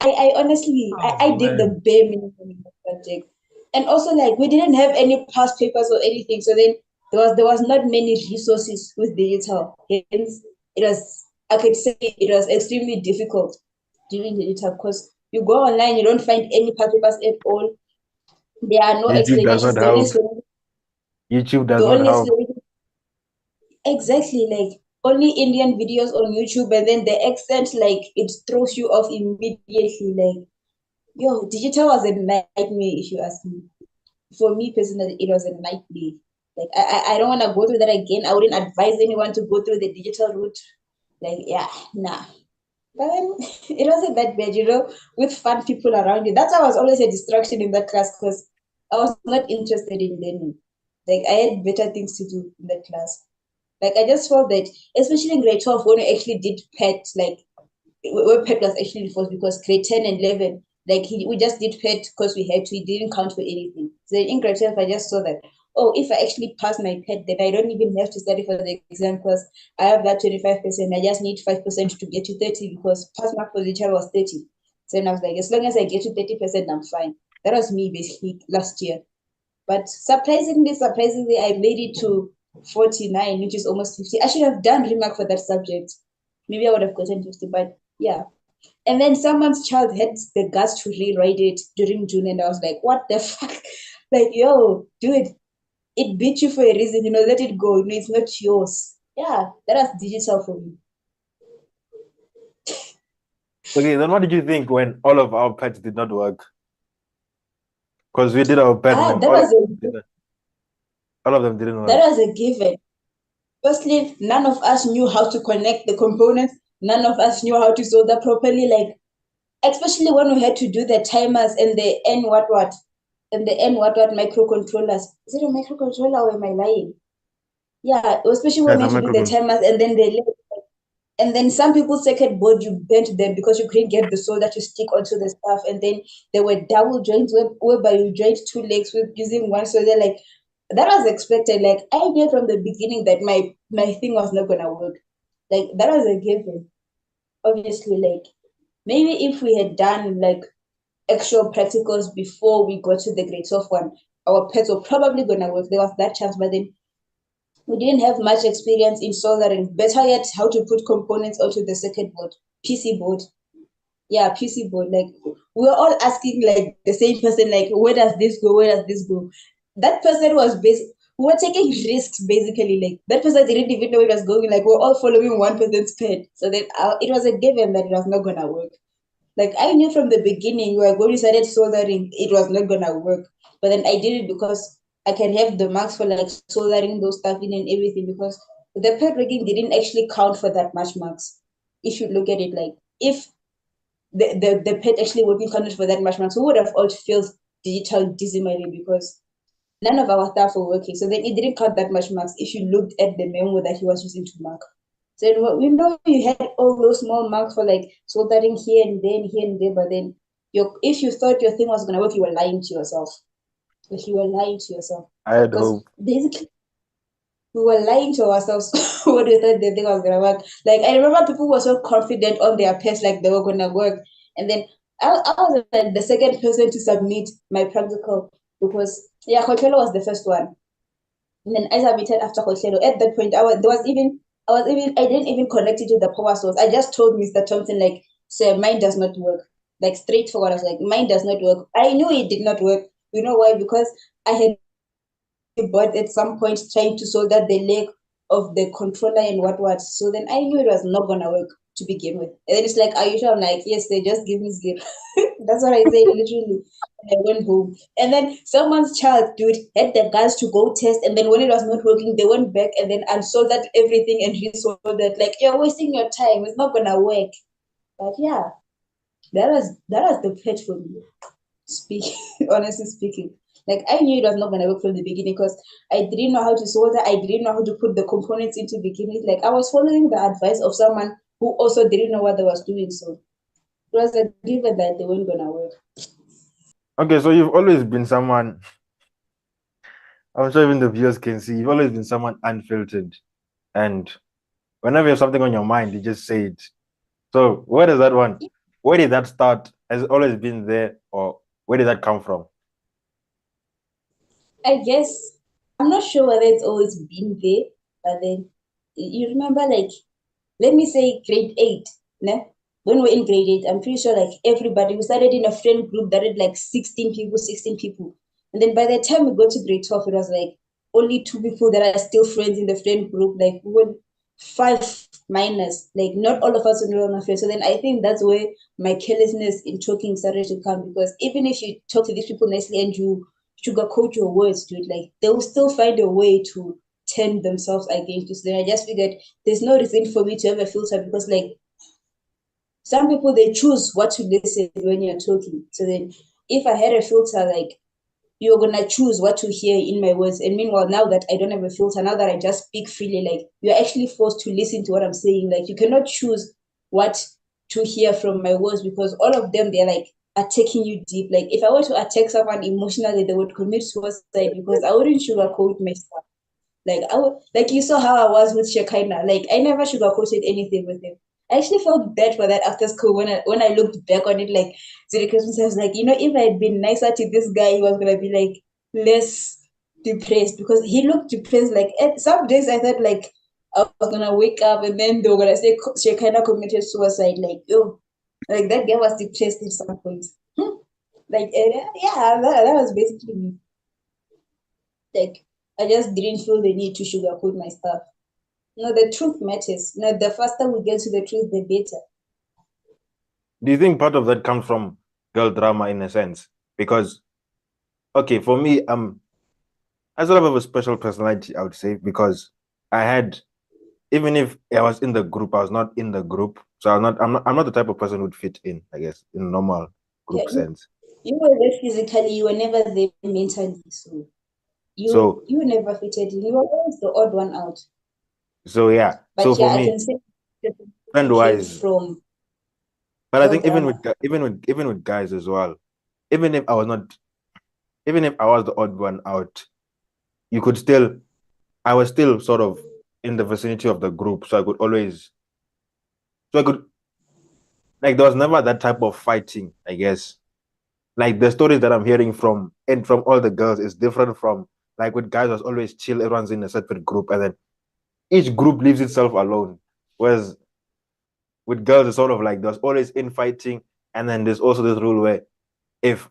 I honestly, Oh I did the man. bare minimum in the project. And also like we didn't have any past papers or anything. So then there was not many resources with digital. Hence, I could say it was extremely difficult during digital because you go online, you don't find any past papers at all. There are no YouTube does not explanations. The only help. YouTube does the not only help. explanation, exactly, like only Indian videos on YouTube, and then the accent, like it throws you off immediately. Like, yo, digital was a nightmare, if you ask me. For me personally, it was a nightmare. Like, I don't want to go through that again. I wouldn't advise anyone to go through the digital route. Like, yeah, nah. But then it wasn't that bad, with fun people around you. That's why I was always a distraction in that class because I was not interested in learning. Like, I had better things to do in that class. Like, I just felt that, especially in grade 12, when we actually did PET, like, where PET was actually forced because grade 10 and 11, like, we just did PET because we had to, it didn't count for anything. So in grade 12, I just saw that, oh, if I actually pass my PET, then I don't even have to study for the exam because I have that 25%. I just need 5% to get to 30 because pass mark for the child was 30. So then I was like, as long as I get to 30%, I'm fine. That was me basically last year. But surprisingly, I made it to 49, which is almost 50. I should have done remark for that subject. Maybe I would have gotten 50, but yeah. And then someone's child had the guts to rewrite it during June, and I was like, what the fuck? Like, yo, dude, it beat you for a reason, let it go. It's not yours. Yeah, that was digital for me. Okay, then what did you think when all of our pets did not work? Because we did our pet Ah, mom. All of them that didn't. All of them didn't work. was a given. Firstly, none of us knew how to connect the components. None of us knew how to solder properly. Like, especially when we had to do the timers and the N what microcontrollers. Is it a microcontroller or am I lying? Yeah, especially when Yes, we I'm had to do the microphone. timers and then some people's circuit board you bent them because you couldn't get the solder to stick onto the stuff, and then there were double joints whereby you joined two legs with using one solder. Like, that was expected. Like, I knew from the beginning that my thing was not gonna work. Like, that was a given. Obviously, like, maybe if we had done like actual practicals before we got to the grade 12 one, our pets were probably gonna work. There was that chance, but then we didn't have much experience in soldering. Better yet, how to put components onto the circuit board, PC board. Yeah, PC board. Like, we were all asking like the same person, like, where does this go? Where does this go? That person was we were taking risks basically. Like, that person didn't even know it was going. Like, we're all following one person's pen. So then it was a given that it was not gonna work. Like, I knew from the beginning when we started soldering, it was not gonna work. But then I did it because I can have the marks for like soldering those stuff in and everything because the pet rigging didn't actually count for that much marks. If you look at it, like, if the pet actually working counted for that much marks, we would have all failed digital dismally because none of our stuff were working. So then it didn't count that much marks if you looked at the memo that he was using to mark. So we know you had all those small marks for like soldering here and there, but then if you thought your thing was gonna work, you were lying to yourself. Like, you were lying to yourself. I had Because hope. basically we were lying to ourselves what we thought the thing was gonna work. Like, I remember people were so confident on their pets, like they were gonna work. And then I was like the second person to submit my practical because yeah, Coachella was the first one. And then I submitted after Coachella. At that point, I didn't even connect it to the power source. I just told Mr. Thompson, like, sir, mine does not work. Like, straightforward. I was like, mine does not work. I knew it did not work. You know why? Because I had but at some point trying to solder the leg of the controller and what. So then I knew it was not gonna work to begin with. And then it's like, are you sure? I'm like, yes, they just give me zero. That's what I say literally. And I went home. And then someone's child, dude, had the guys to go test. And then when it was not working, they went back and then unsoldered everything and resoldered. Like, you're wasting your time. It's not gonna work. But yeah. That was the pitch for me. Speak honestly speaking. Like I knew it was not gonna work from the beginning because I didn't know how to solder, I didn't know how to put the components into beginning. Like I was following the advice of someone who also didn't know what they was doing. So it was a given that they weren't gonna work. Okay, so you've always been someone, I'm sure even the viewers can see, you've always been someone unfiltered. And whenever you have something on your mind, you just say it. So where does that one, where did that start? Has it always been there, or where did that come from? I guess I'm not sure whether it's always been there, but then you remember like let me say grade eight, ne? When we're in grade eight, I'm pretty sure like everybody, we started in a friend group that had like 16 people, 16 people. And then by the time we got to grade 12, it was like only two people that are still friends in the friend group, like we were five minus, like not all of us were no longer friends. So then I think that's where my carelessness in talking started to come because even if you talk to these people nicely and you sugarcoat your words, dude, like they will still find a way to turn themselves against you. So then I just figured there's no reason for me to have a filter because like some people they choose what to listen when you're talking. So then if I had a filter, like you're gonna choose what to hear in my words. And meanwhile, now that I don't have a filter, now that I just speak freely, like you're actually forced to listen to what I'm saying. Like you cannot choose what to hear from my words because all of them they're like attacking you deep. Like if I were to attack someone emotionally, they would commit suicide because I wouldn't sugarcoat myself. Like I would, like you saw how I was with Shekinah. Like I never sugarcoated anything with him. I actually felt bad for that after school when I looked back on it. Like to the Christmas, I was like, if I had been nicer to this guy, he was gonna be like less depressed because he looked depressed. Like some days I thought like I was gonna wake up and then they were gonna say Shekinah committed suicide. Like like that guy was depressed at some point. Like yeah, that was basically me. Like I just didn't feel the need to sugarcoat my stuff. No, the truth matters. No, the faster we get to the truth, the better. Do you think part of that comes from girl drama in a sense? Because okay, for me, I sort of have a special personality, I would say, because I had, even if I was in the group, I was not in the group. So I'm not the type of person who'd fit in, I guess, in normal Yeah, group sense. you were there physically, you were never there mentally. So you So you never fitted in. You were always the odd one out. so yeah. So But yeah, for I me, can say friend it came wise, from but I girl think drama. even with guys as well, even if I was not, even if I was the odd one out, you could still, I was still sort of in the vicinity of the group, so I could always, so I could, like, there was never that type of fighting, I guess. Like the stories that I'm hearing from and from all the girls is different from, like, with guys was always chill, everyone's in a separate group, and then each group leaves itself alone. Whereas with girls, it's sort of like there's always infighting, and then there's also this rule where if,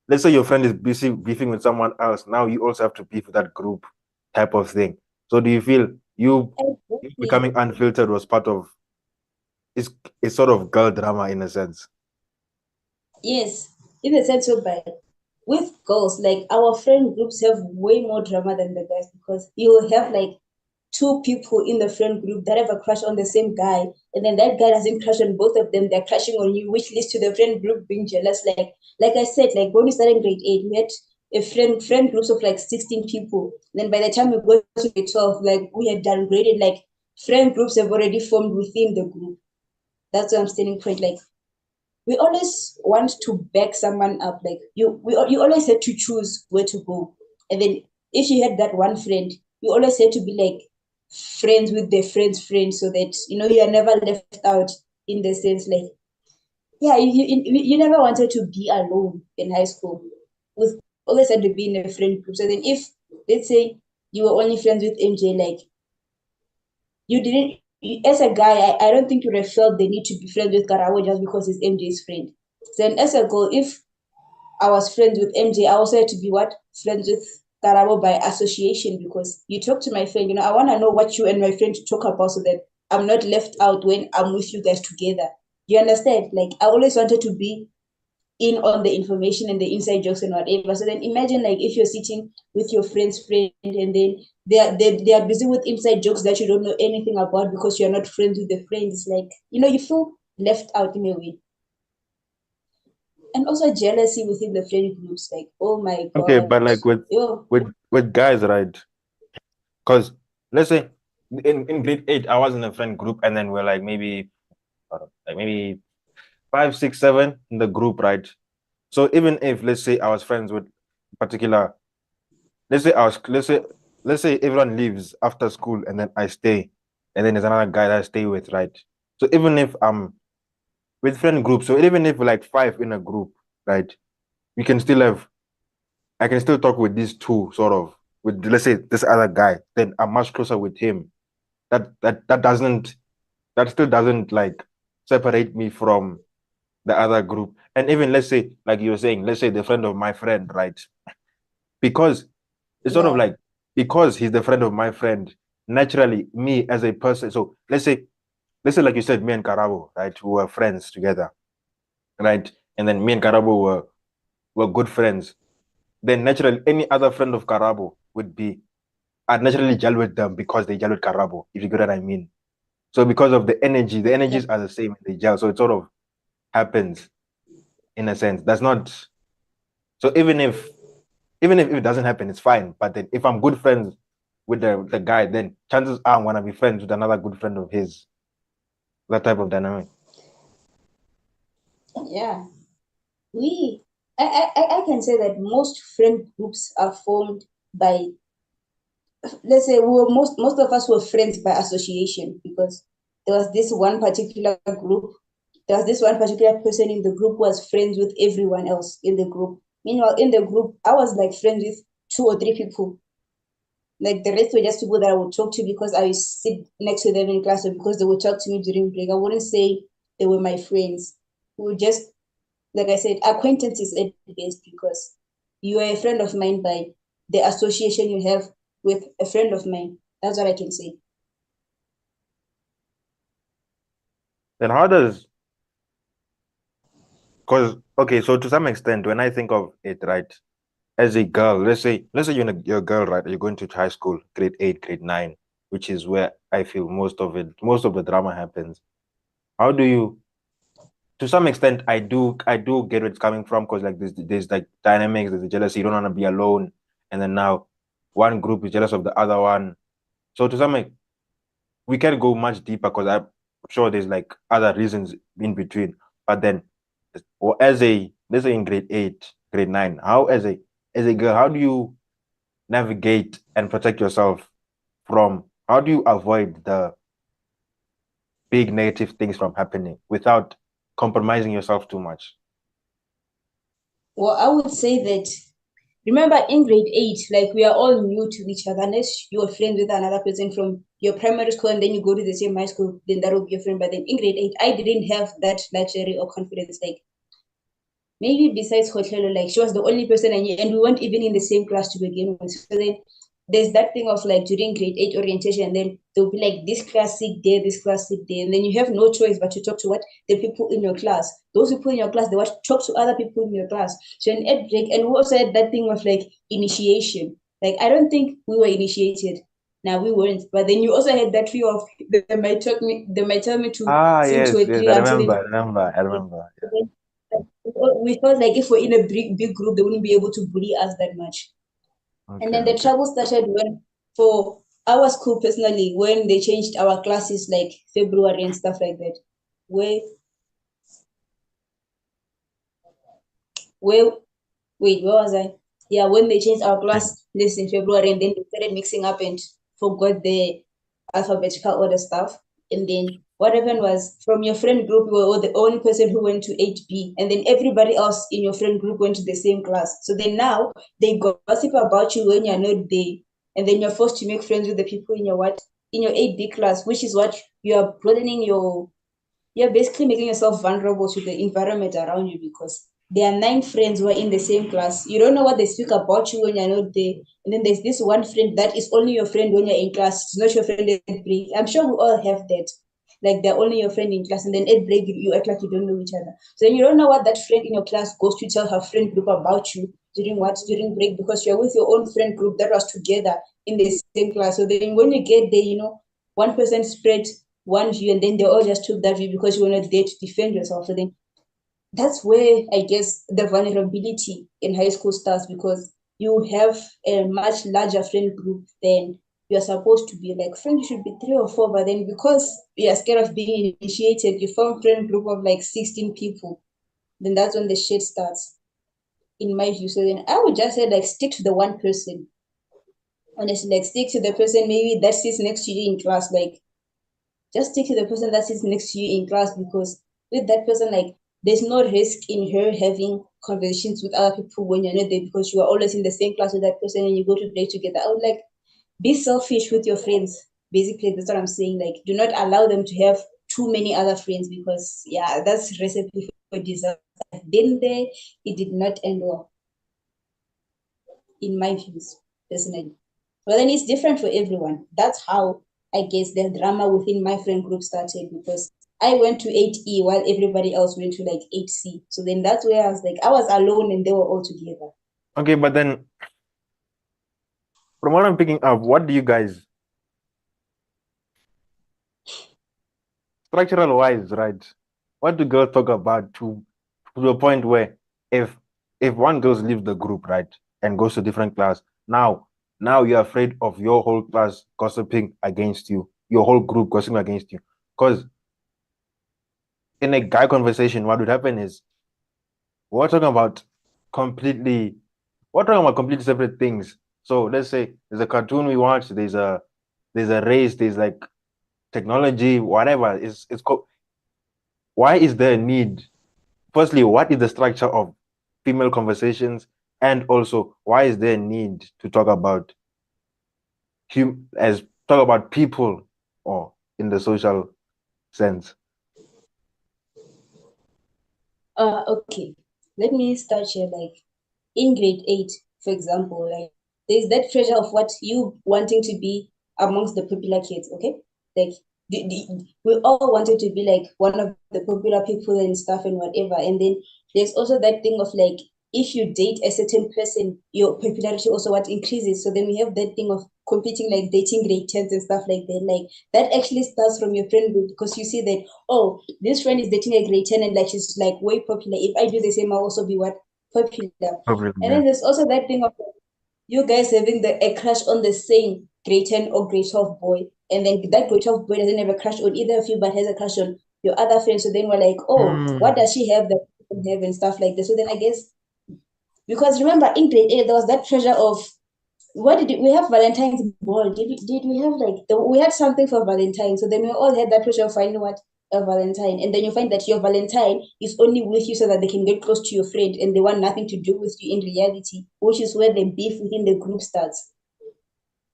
let's say, your friend is busy beefing with someone else, now you also have to beef with that group type of thing. So do you feel you Exactly. becoming unfiltered was part of, it's sort of girl drama in a sense? Yes, in the sense of by with girls, like our friend groups have way more drama than the guys because you will have like two people in the friend group that have a crush on the same guy, and then that guy doesn't crush on both of them, they're crushing on you, which leads to the friend group being jealous. Like I said, like when we started in grade eight, we had a friend groups of like 16 people. Then by the time we got to grade 12, like we had downgraded, like friend groups have already formed within the group. That's what I'm standing point. Like we always want to back someone up. Like you always had to choose where to go. And then if you had that one friend, you always had to be like friends with their friends' friends so that you are never left out in the sense like yeah, you never wanted to be alone in high school. With always had to be in a friend group. So then if let's say you were only friends with MJ, like you didn't as a guy, I don't think you would have felt the need to be friends with Karawo just because he's MJ's friend. Then as a girl, if I was friends with MJ, I also had to be what? Friends with Karabo by association because you talk to my friend, I want to know what you and my friend talk about so that I'm not left out when I'm with you guys together. You understand? Like I always wanted to be in on the information and the inside jokes and whatever. So then imagine like if you're sitting with your friend's friend and then they are busy with inside jokes that you don't know anything about because you're not friends with the friend. It's like, you feel left out in a way. and also jealousy within the friend groups. Like, oh my Okay, God, but like yo, with guys, right? Because let's say in grade 8, I was in a friend group, and then we're like maybe like maybe 5, 6, 7 in the group, right? So even if let's say I was friends with particular, let's say I was let's say everyone leaves after school and then I stay, and then there's another guy that I stay with, right? So even if I'm with friend group, so even if we're like 5 in a group, right? We can still have I can still talk with these two sort of with let's say this other guy, then I'm much closer with him. That doesn't that still doesn't like separate me from the other group. And even let's say, like you were saying, let's say the friend of my friend, right? Because it's sort of yeah, like because he's the friend of my friend, naturally, me as a person. So let's say like you said, me and Karabo, right? We were friends together, right? And then me and Karabo were good friends. Then naturally, any other friend of Karabo would be I'd naturally gel with them because they gel with Karabo, if you get what I mean. So because of the yeah. energies are the same in the gel. So it sort of happens in a sense. That's not so even if it doesn't happen, it's fine. But then if I'm good friends with the guy, then chances are I'm gonna be friends with another good friend of his. That type of dynamic. Yeah. We, I can say that most friend groups are formed by, let's say, most of us were friends by association because there was this one particular group, there was this one particular person in the group who was friends with everyone else in the group. Meanwhile, in the group, I was like friends with 2 or 3 people. Like the rest were just people that I would talk to because I sit next to them in class or because they would talk to me during break. I wouldn't say they were my friends. We would just, like I said, acquaintances at best because you are a friend of mine by the association you have with a friend of mine. That's what I can say. Then how does because okay, so to some extent, when I think of it, right, as a girl, let's say you're a girl, right? You're going to high school, grade 8, grade 9, which is where I feel most of the drama happens. How do you to some extent I do get where it's coming from because like there's like dynamics, there's a jealousy, you don't want to be alone, and then now one group is jealous of the other one. So to some we can go much deeper because I'm sure there's like other reasons in between. But then or as a let's say in grade 8, grade 9, how as a girl, how do you navigate and protect yourself from how do you avoid the big negative things from happening without compromising yourself too much? Well, I would say that, remember in grade 8, like we are all new to each other. Unless you're friends with another person from your primary school and then you go to the same high school, then that will be your friend. But then in grade 8, I didn't have that luxury or confidence. Like maybe besides Hotlelo, like she was the only person I knew, and we weren't even in the same class to begin with. So then there's that thing of like during grade 8 orientation, and then there'll be like this classic day, this classic day, and then you have no choice but to talk to what the people in your class. Those people in your class, they want to talk to other people in your class. So in ed break, and we also had that thing of like initiation. Like I don't think we were initiated. Now we weren't, but then you also had that fear of they might tell me to Ah, sing to yes, a yes, tree I until remember, it I remember, I remember. Yeah. we felt like if we're in a big group, they wouldn't be able to bully us that much. And Okay, then the okay. trouble started when, for our school personally, when they changed our classes like February and stuff like that. Where, where, wait, where was I? Yeah, when they changed our Okay. class list in February and then they started mixing up and forgot the alphabetical order stuff. And then what happened was from your friend group, you were the only person who went to 8B, and then everybody else in your friend group went to the same class. So then now they gossip about you when you're not there. And then you're forced to make friends with the people in your what? In your 8B class, which is what you are broadening your, you're basically making yourself vulnerable to the environment around you because there are 9 friends who are in the same class. You don't know what they speak about you when you're not there. And then there's this one friend that is only your friend when you're in class. It's not your friend at break. I'm sure we all have that. Like they're only your friend in class, and then at break you act like you don't know each other. So then you don't know what that friend in your class goes to tell her friend group about you during break because you're with your own friend group that was together in the same class. So then when you get there, one person spread one view and then they all just took that view because you were not there to defend yourself. So then that's where I guess the vulnerability in high school starts, because you have a much larger friend group than you're supposed to be. Like, friend, you should be 3 or 4, but then because you're scared of being initiated, you form friend group of like 16 people. Then that's when the shit starts, in my view. So then I would just say, like, stick to the one person. Honestly, like, stick to the person maybe that sits next to you in class. Like, just stick to the person that sits next to you in class, because with that person, like, there's no risk in her having conversations with other people when you're not there, because you are always in the same class with that person and you go to play together. I would like, be selfish with your friends. Basically, that's what I'm saying. Like, do not allow them to have too many other friends, because yeah, that's recipe for disaster. I've been there, it did not end well, in my views, personally. But then it's different for everyone. That's how I guess the drama within my friend group started, because I went to 8E while everybody else went to like 8C. So then that's where I was like, I was alone and they were all together. Okay, but then from what I'm picking up, what do you guys, structural wise, right? What do girls talk about to the point where if one girl leaves the group, right, and goes to different class, now you're afraid of your whole class gossiping against you, your whole group gossiping against you. Because in a guy conversation, what would happen is we're talking about completely we're talking about completely separate things. So let's say there's a cartoon we watch, there's a race, there's like technology, whatever. Why is there a need? Firstly, what is the structure of female conversations? And also, why is there a need to talk about talk about people or in the social sense? Okay. Let me start here. Like, in grade 8, for example, like, there's that pressure of what you wanting to be amongst the popular kids, okay? Like, we all wanted to be like one of the popular people and stuff and whatever. And then there's also that thing of like, if you date a certain person, your popularity also what increases. So then we have that thing of competing, like dating grade 10s and stuff like that. Like, that actually starts from your friend group, because you see that, oh, this friend is dating a grade 10 and like she's like way popular. If I do the same, I'll also be what, popular. Problem, And yeah. then there's also that thing of you guys having a crush on the same grade 10 or grade 12 boy. And then that grade 12 boy doesn't have a crush on either of you, but has a crush on your other friend. So then we're like, oh, what Mm, does she have that you don't have and stuff like this? So then I guess, because remember in grade 8, there was that pressure of, we have Valentine's ball? Did we have like we had something for Valentine? So then we all had that pressure of finding what, a Valentine, and then you find that your Valentine is only with you so that they can get close to your friend, and they want nothing to do with you in reality, which is where the beef within the group starts.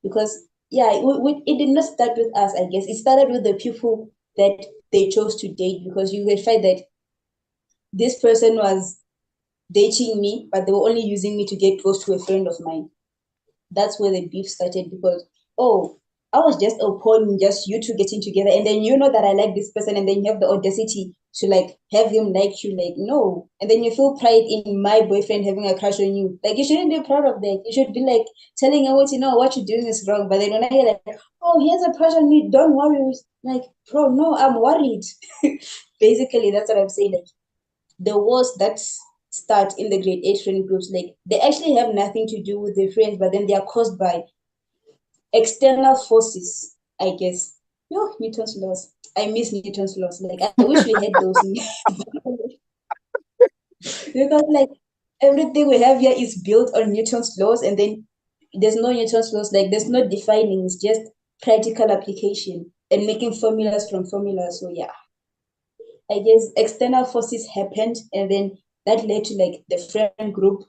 Because yeah, it did not start with us. I guess it started with the people that they chose to date, because you will find that this person was dating me, but they were only using me to get close to a friend of mine. That's where the beef started, because, oh, I was just upon just you two getting together, and then you know that I like this person, and then you have the audacity to like have him like you. Like, no. And then you feel pride in my boyfriend having a crush on you. Like, you shouldn't be proud of that. You should be like telling her, what, you know, what you're doing is wrong. But then when I hear like, oh, he has a crush on me, don't worry. Like, bro, no, I'm worried. Basically, that's what I'm saying. Like, the wars that start in the grade 8 friend groups, like, they actually have nothing to do with their friends, but then they are caused by external forces, I guess. Yo, Newton's laws. I miss Newton's laws. Like, I wish we had those. Because like everything we have here is built on Newton's laws, and then there's no Newton's laws. Like, there's no defining. It's just practical application and making formulas from formulas. So yeah, I guess external forces happened, and then that led to like the friend group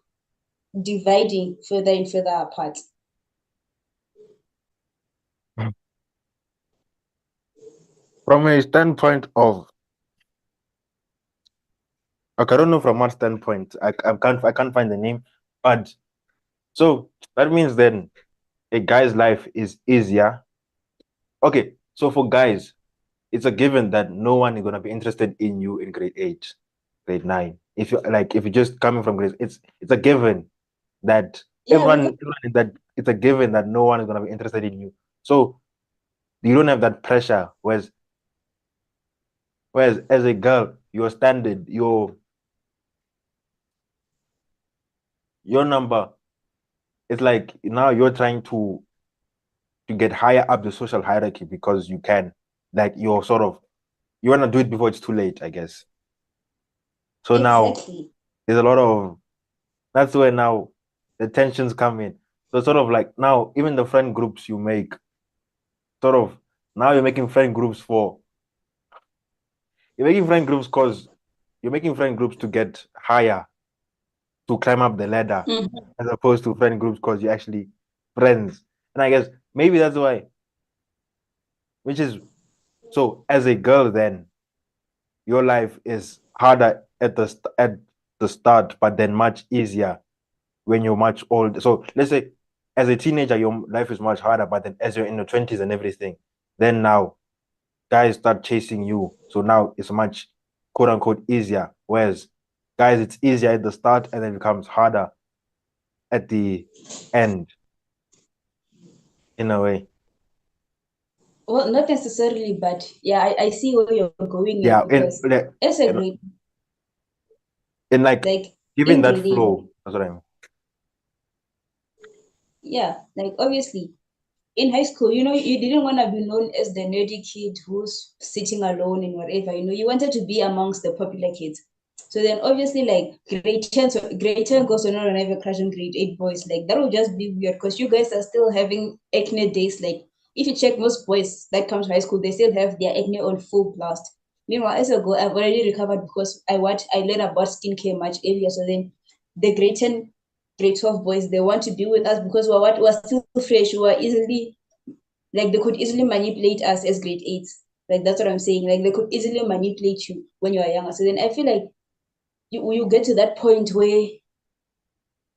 dividing further and further apart. from a standpoint of, okay, I don't know from what standpoint. I can't find the name, but so that means then a guy's life is easier. Okay, so for guys, it's a given that no one is gonna be interested in you in grade 8, grade 9. If you're just coming from grade, it's a given that Yeah, because it's a given that no one is gonna be interested in you. So you don't have that pressure. Whereas as a girl, your standard, your number, it's like now you're trying to get higher up the social hierarchy because you can. Like you're sort of you want to do it before it's too late, I guess. So now Exactly. there's a lot of that's where now the tensions come in. So sort of like now even the friend groups you make, sort of now you're making friend groups for you're making friend groups because you're making friend groups to get higher, to climb up the ladder, Mhm. as opposed to friend groups because you're actually friends. And I guess maybe that's why, which is so as a girl, then your life is harder at at the start, but then much easier when you're much older. So let's say as a teenager, your life is much harder, but then as you're in your 20s and everything, then now guys start chasing you. So now it's much quote unquote easier. Whereas guys, it's easier at the start and then it becomes harder at the end in a way. Well, not necessarily, but yeah, I see where you're going at Yeah, because as a grade, in like like giving in that grade eight, flow. That's what I mean. yeah, like obviously in high school, you didn't want to be known as the nerdy kid who's sitting alone and whatever. You wanted to be amongst the popular kids. So then, obviously, like grade 10 goes on and I have a crush on grade 8 boys. Like, that will just be weird because you guys are still having acne days. Like, if you check most boys that come to high school, they still have their acne on full blast. Meanwhile, as a girl, I've already recovered because I learned about skincare much earlier. So then, the grade 10 grade 12 boys, they want to be with us because we're still fresh. We're easily, like, they could easily manipulate us as grade 8s. Like, that's what I'm saying. Like, they could easily manipulate you when you are younger. So then I feel like you get to that point where,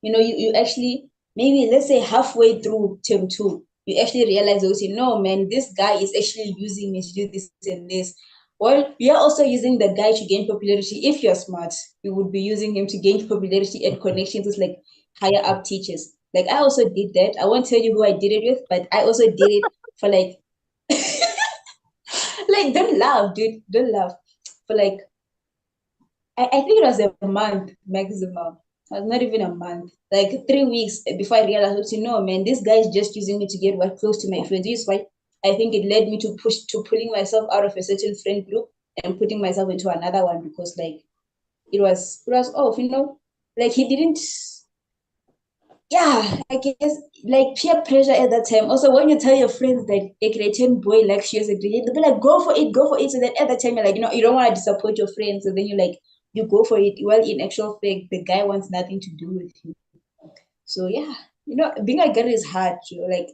you actually, maybe let's say halfway through term two, you actually realize, okay, no, man, this guy is actually using me to do this and this. Well, you're also using the guy to gain popularity. If you're smart, you would be using him to gain popularity and connections with like higher up teachers. Like, I also did that. I won't tell you who I did it with, but I also did it for like, like, don't laugh, dude. Don't laugh. For like, I think it was a month maximum. It was not even a month. Like 3 weeks before I realized, no, man, this guy is just using me to get what close to my friends. This is why I think it led me to pulling myself out of a certain friend group and putting myself into another one because like it was off, Like he didn't, yeah, I guess like peer pressure at that time. Also, when you tell your friends that a grade 10 boy likes you as a grade 8, they'll be like, go for it, go for it. So then at that time, you're like, you don't want to disappoint your friends. So then you go for it. Well, in actual fact, the guy wants nothing to do with you. So yeah, being a girl is hard. Like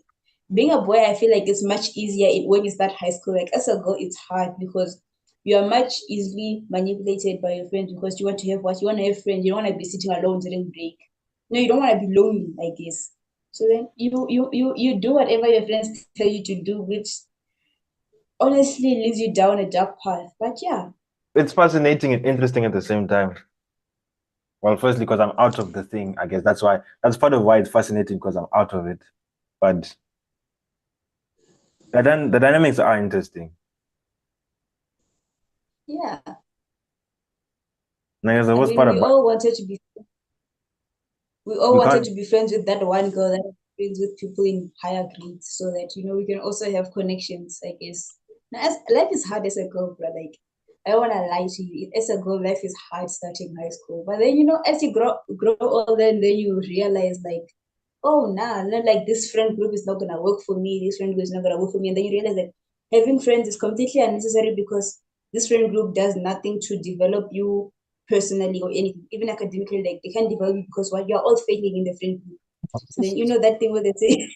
being a boy, I feel like it's much easier when you start high school. Like as a girl, it's hard because you are much easily manipulated by your friends because you want to have what you want to have friends. You don't want to be sitting alone during break. No, you don't want to be lonely, I guess. So then you do whatever your friends tell you to do, which honestly leads you down a dark path. But yeah, It's fascinating and interesting at the same time. Well, firstly, because I'm out of the thing, I guess that's part of why it's fascinating because I'm out of it. But the dynamics are interesting. yeah. Now, the I worst mean, part about we all we wanted can't. to be friends with that one girl that was friends with people in higher grades so that we can also have connections, I guess. Now, as life is hard as a girl, but like I don't want to lie to you. As a girl, life is hard starting high school. But then as you grow older, and then you realize like, oh nah, not like this friend group is not gonna work for me. This friend group is not gonna work for me, and then you realize that having friends is completely unnecessary because this friend group does nothing to develop you personally or anything, even academically. Like they can't develop you because what you're all failing in the friend group. So then that thing where they say,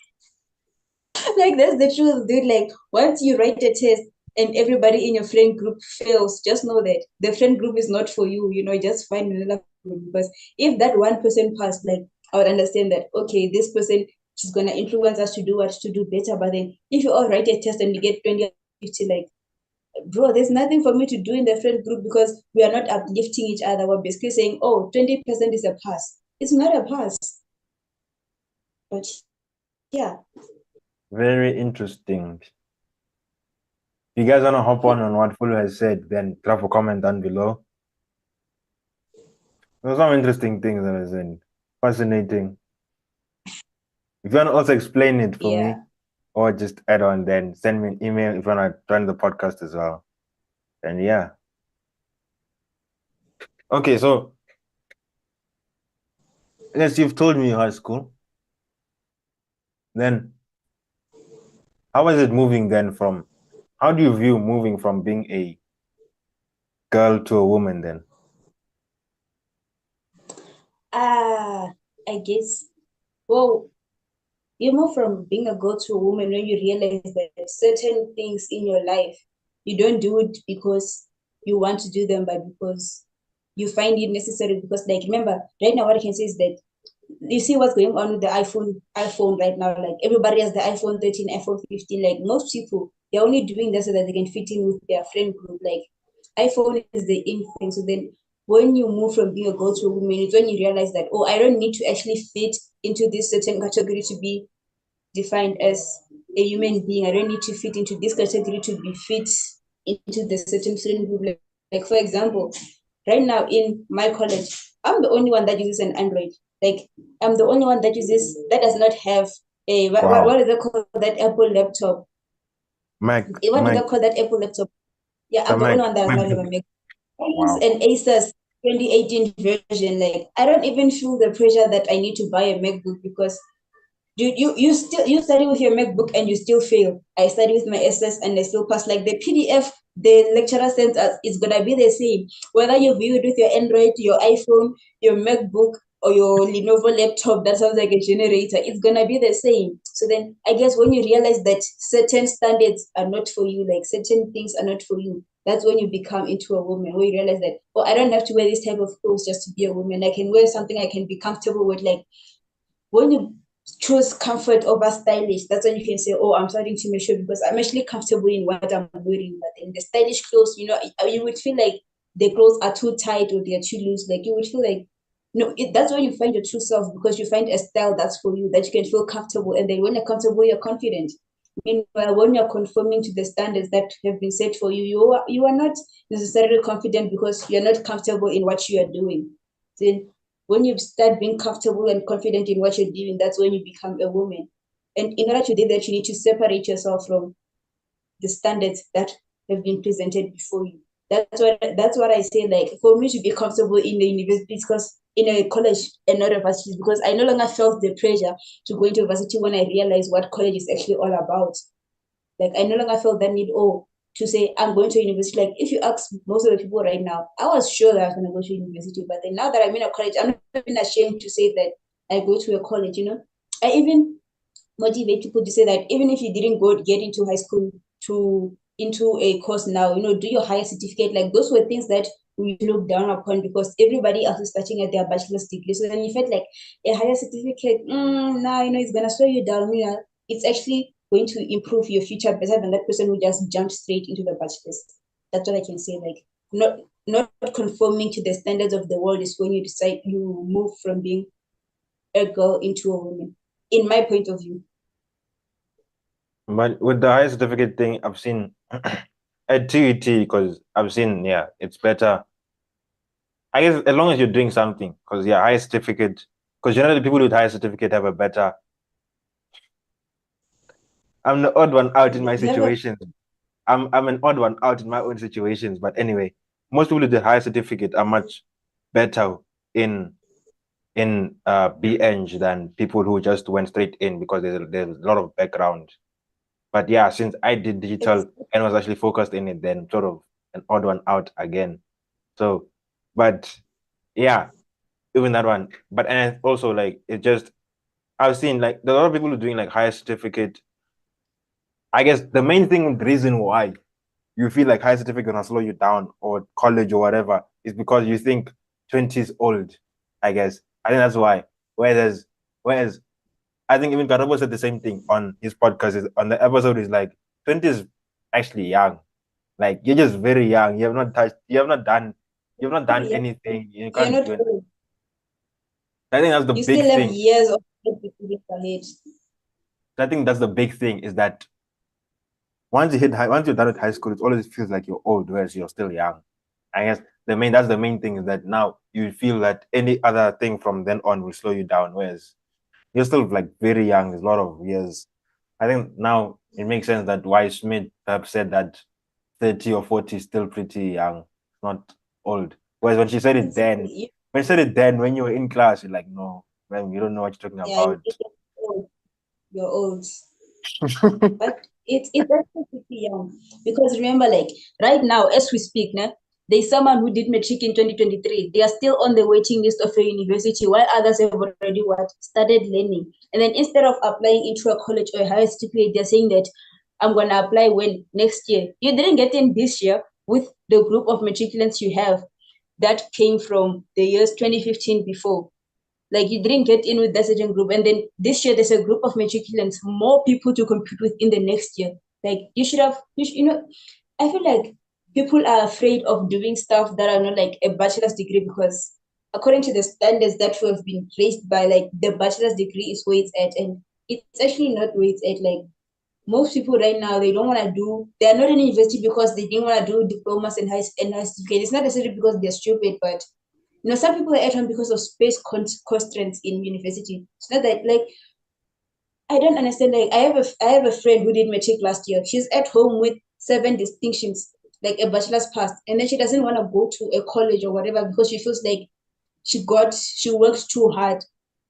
like that's the truth, dude. Like once you write a test and everybody in your friend group fails, just know that the friend group is not for you. Just find another group because if that one person passed, like I would understand that okay, this person is gonna influence us to do what to do better. But then if you all write a test and you get 20 or 50, like bro, there's nothing for me to do in the friend group because we are not uplifting each other. We're basically saying, oh, 20% is a pass. It's not a pass. But yeah. Very interesting. If you guys want to hop on what Fulu has said, then drop a comment down below. There's some interesting things that I said. Fascinating. If you want to also explain it for me, Yeah. or just add on, then send me an email if you want to join the podcast as well. And yeah. Okay, so yes, you've told me high school. Then how was it moving then from how do you view moving from being a girl to a woman then? Ah, I guess. Well, you move from being a girl to a woman when you realize that certain things in your life you don't do it because you want to do them, but because you find it necessary. Because, like, remember, right now, what I can say is that you see what's going on with the iPhone right now. Like, everybody has the iPhone 13, iPhone 15. Like, most people, they're only doing that so that they can fit in with their friend group. Like, iPhone is the in thing. So then when you move from being a girl to a woman, it's when you realize that, oh, I don't need to actually fit into this certain category to be defined as a human being. I don't need to fit into this category to be fit into the certain friend group. Like, for example, right now in my college, I'm the only one that uses an Android. Like, I'm the only one that does not have a Wow. what is it called, that Apple laptop? Mac, What do Mac, they call that Apple laptop? Yeah, the I'm the only Mac. one that does not have a Mac. I use Wow. an Asus 2018 version. Like, I don't even feel the pressure that I need to buy a MacBook because you study with your MacBook and you still fail. I study with my SS and I still pass. Like, the PDF the lecturer sends us is gonna be the same. Whether you view it with your Android, your iPhone, your MacBook, or your Lenovo laptop that sounds like a generator, it's gonna be the same. So then I guess when you realize that certain standards are not for you, like certain things are not for you, that's when you become into a woman, where you realize that, oh, I don't have to wear this type of clothes just to be a woman. I can wear something I can be comfortable with. Like, when you choose comfort over stylish, that's when you can say, oh, I'm starting to make sure because I'm actually comfortable in what I'm wearing. But in the stylish clothes, you would feel like the clothes are too tight or they're too loose. Like, you would feel like, no, that's when you find your true self, because you find a style that's for you, that you can feel comfortable. And then when you're comfortable, you're confident. Meanwhile, when you're conforming to the standards that have been set for you, you are not necessarily confident because you're not comfortable in what you are doing. Then when you start being comfortable and confident in what you're doing, that's when you become a woman. And in order to do that, you need to separate yourself from the standards that have been presented before you. That's what I say. Like, for me to be comfortable in the university, because in a college and not a varsity, because I no longer felt the pressure to go into varsity when I realized what college is actually all about. Like, I no longer felt that need, to say I'm going to university. Like, if you ask most of the people right now, I was sure that I was going to go to university, but then now that I'm in a college, I'm not even ashamed to say that I go to a college. I even motivate people to say that even if you didn't get into high school to into a course now, do your higher certificate. Like, those were things that we look down upon because everybody else is starting at their bachelor's degree. So then you felt like a higher certificate, now it's gonna slow you down. It's actually going to improve your future better than that person who just jumped straight into the bachelor's. That's what I can say. Like, not conforming to the standards of the world is when you decide you move from being a girl into a woman, in my point of view. But with the higher certificate thing, I've seen at TET because I've seen, yeah, it's better. I guess as long as you're doing something, because yeah, higher certificate, because generally people with higher certificate have a better. I'm the odd one out in my You have a situations. I'm an odd one out in my own situations. But anyway, most people with the higher certificate are much better in BEng than people who just went straight in because there's a lot of background. But yeah, since I did digital and was actually focused in it, then sort of an odd one out again. So, but yeah, even that one. But and also like it just I've seen like there are a lot of people who are doing like higher certificate. I guess the main thing, the reason why you feel like high certificate can slow you down or college or whatever is because you think 20 is old, I guess. I think that's why. Whereas I think even Garabo said the same thing on his podcast. On the episode is like 20 is actually young. Like you're just very young. You have not done Yeah, anything. You you're can't not do it. old. I think that's the You big still have thing. years of ahead. I think that's the big thing is that once you're done with high school, it always feels like you're old, whereas you're still young. I guess that's the main thing, is that now you feel that any other thing from then on will slow you down, whereas you're still like very young. There's a lot of years. I think now it makes sense that why Smith have said that 30 or 40 is still pretty young, not old. Whereas when she said it then, Exactly. when she said it then, when you were in class, you're like, no, man, you don't know what you're talking Yeah, about. you're old. You're old. But it's actually pretty young because remember, like right now, as we speak, now there's someone who did matric in 2023. They are still on the waiting list of a university, while others have already what started learning. And then instead of applying into a college or a higher certificate, they're saying that I'm gonna apply when next year. You didn't get in this year with the group of matriculants you have that came from the years 2015 before. Like you didn't get in with that certain group, and then this year there's a group of matriculants, more people to compete with in the next year. Like you should have, I feel like people are afraid of doing stuff that are not like a bachelor's degree because according to the standards that have been raised by like the bachelor's degree is where it's at, and it's actually not where it's at. Like most people right now, they don't want to do. They are not in university because they didn't want to do diplomas and high certificate. It's not necessarily because they're stupid, but some people are at home because of space constraints in university. It's not that like I don't understand. Like I have a friend who did matric last year. She's at home with 7 distinctions, like a bachelor's past, and then she doesn't want to go to a college or whatever because she feels like she worked too hard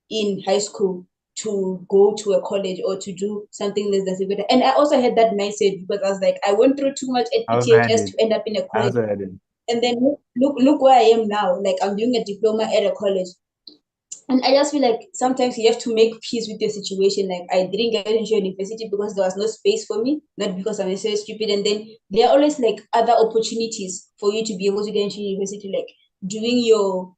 in high school to go to a college or to do something less than better. And I also had that mindset because I was like, I went through too much at I also had ETHS it. to end up in a I college. also had it. And then look where I am now. Like I'm doing a diploma at a college. And I just feel like sometimes you have to make peace with your situation. Like I didn't get into university because there was no space for me, not because I'm so stupid. And then there are always like other opportunities for you to be able to get into university, like doing your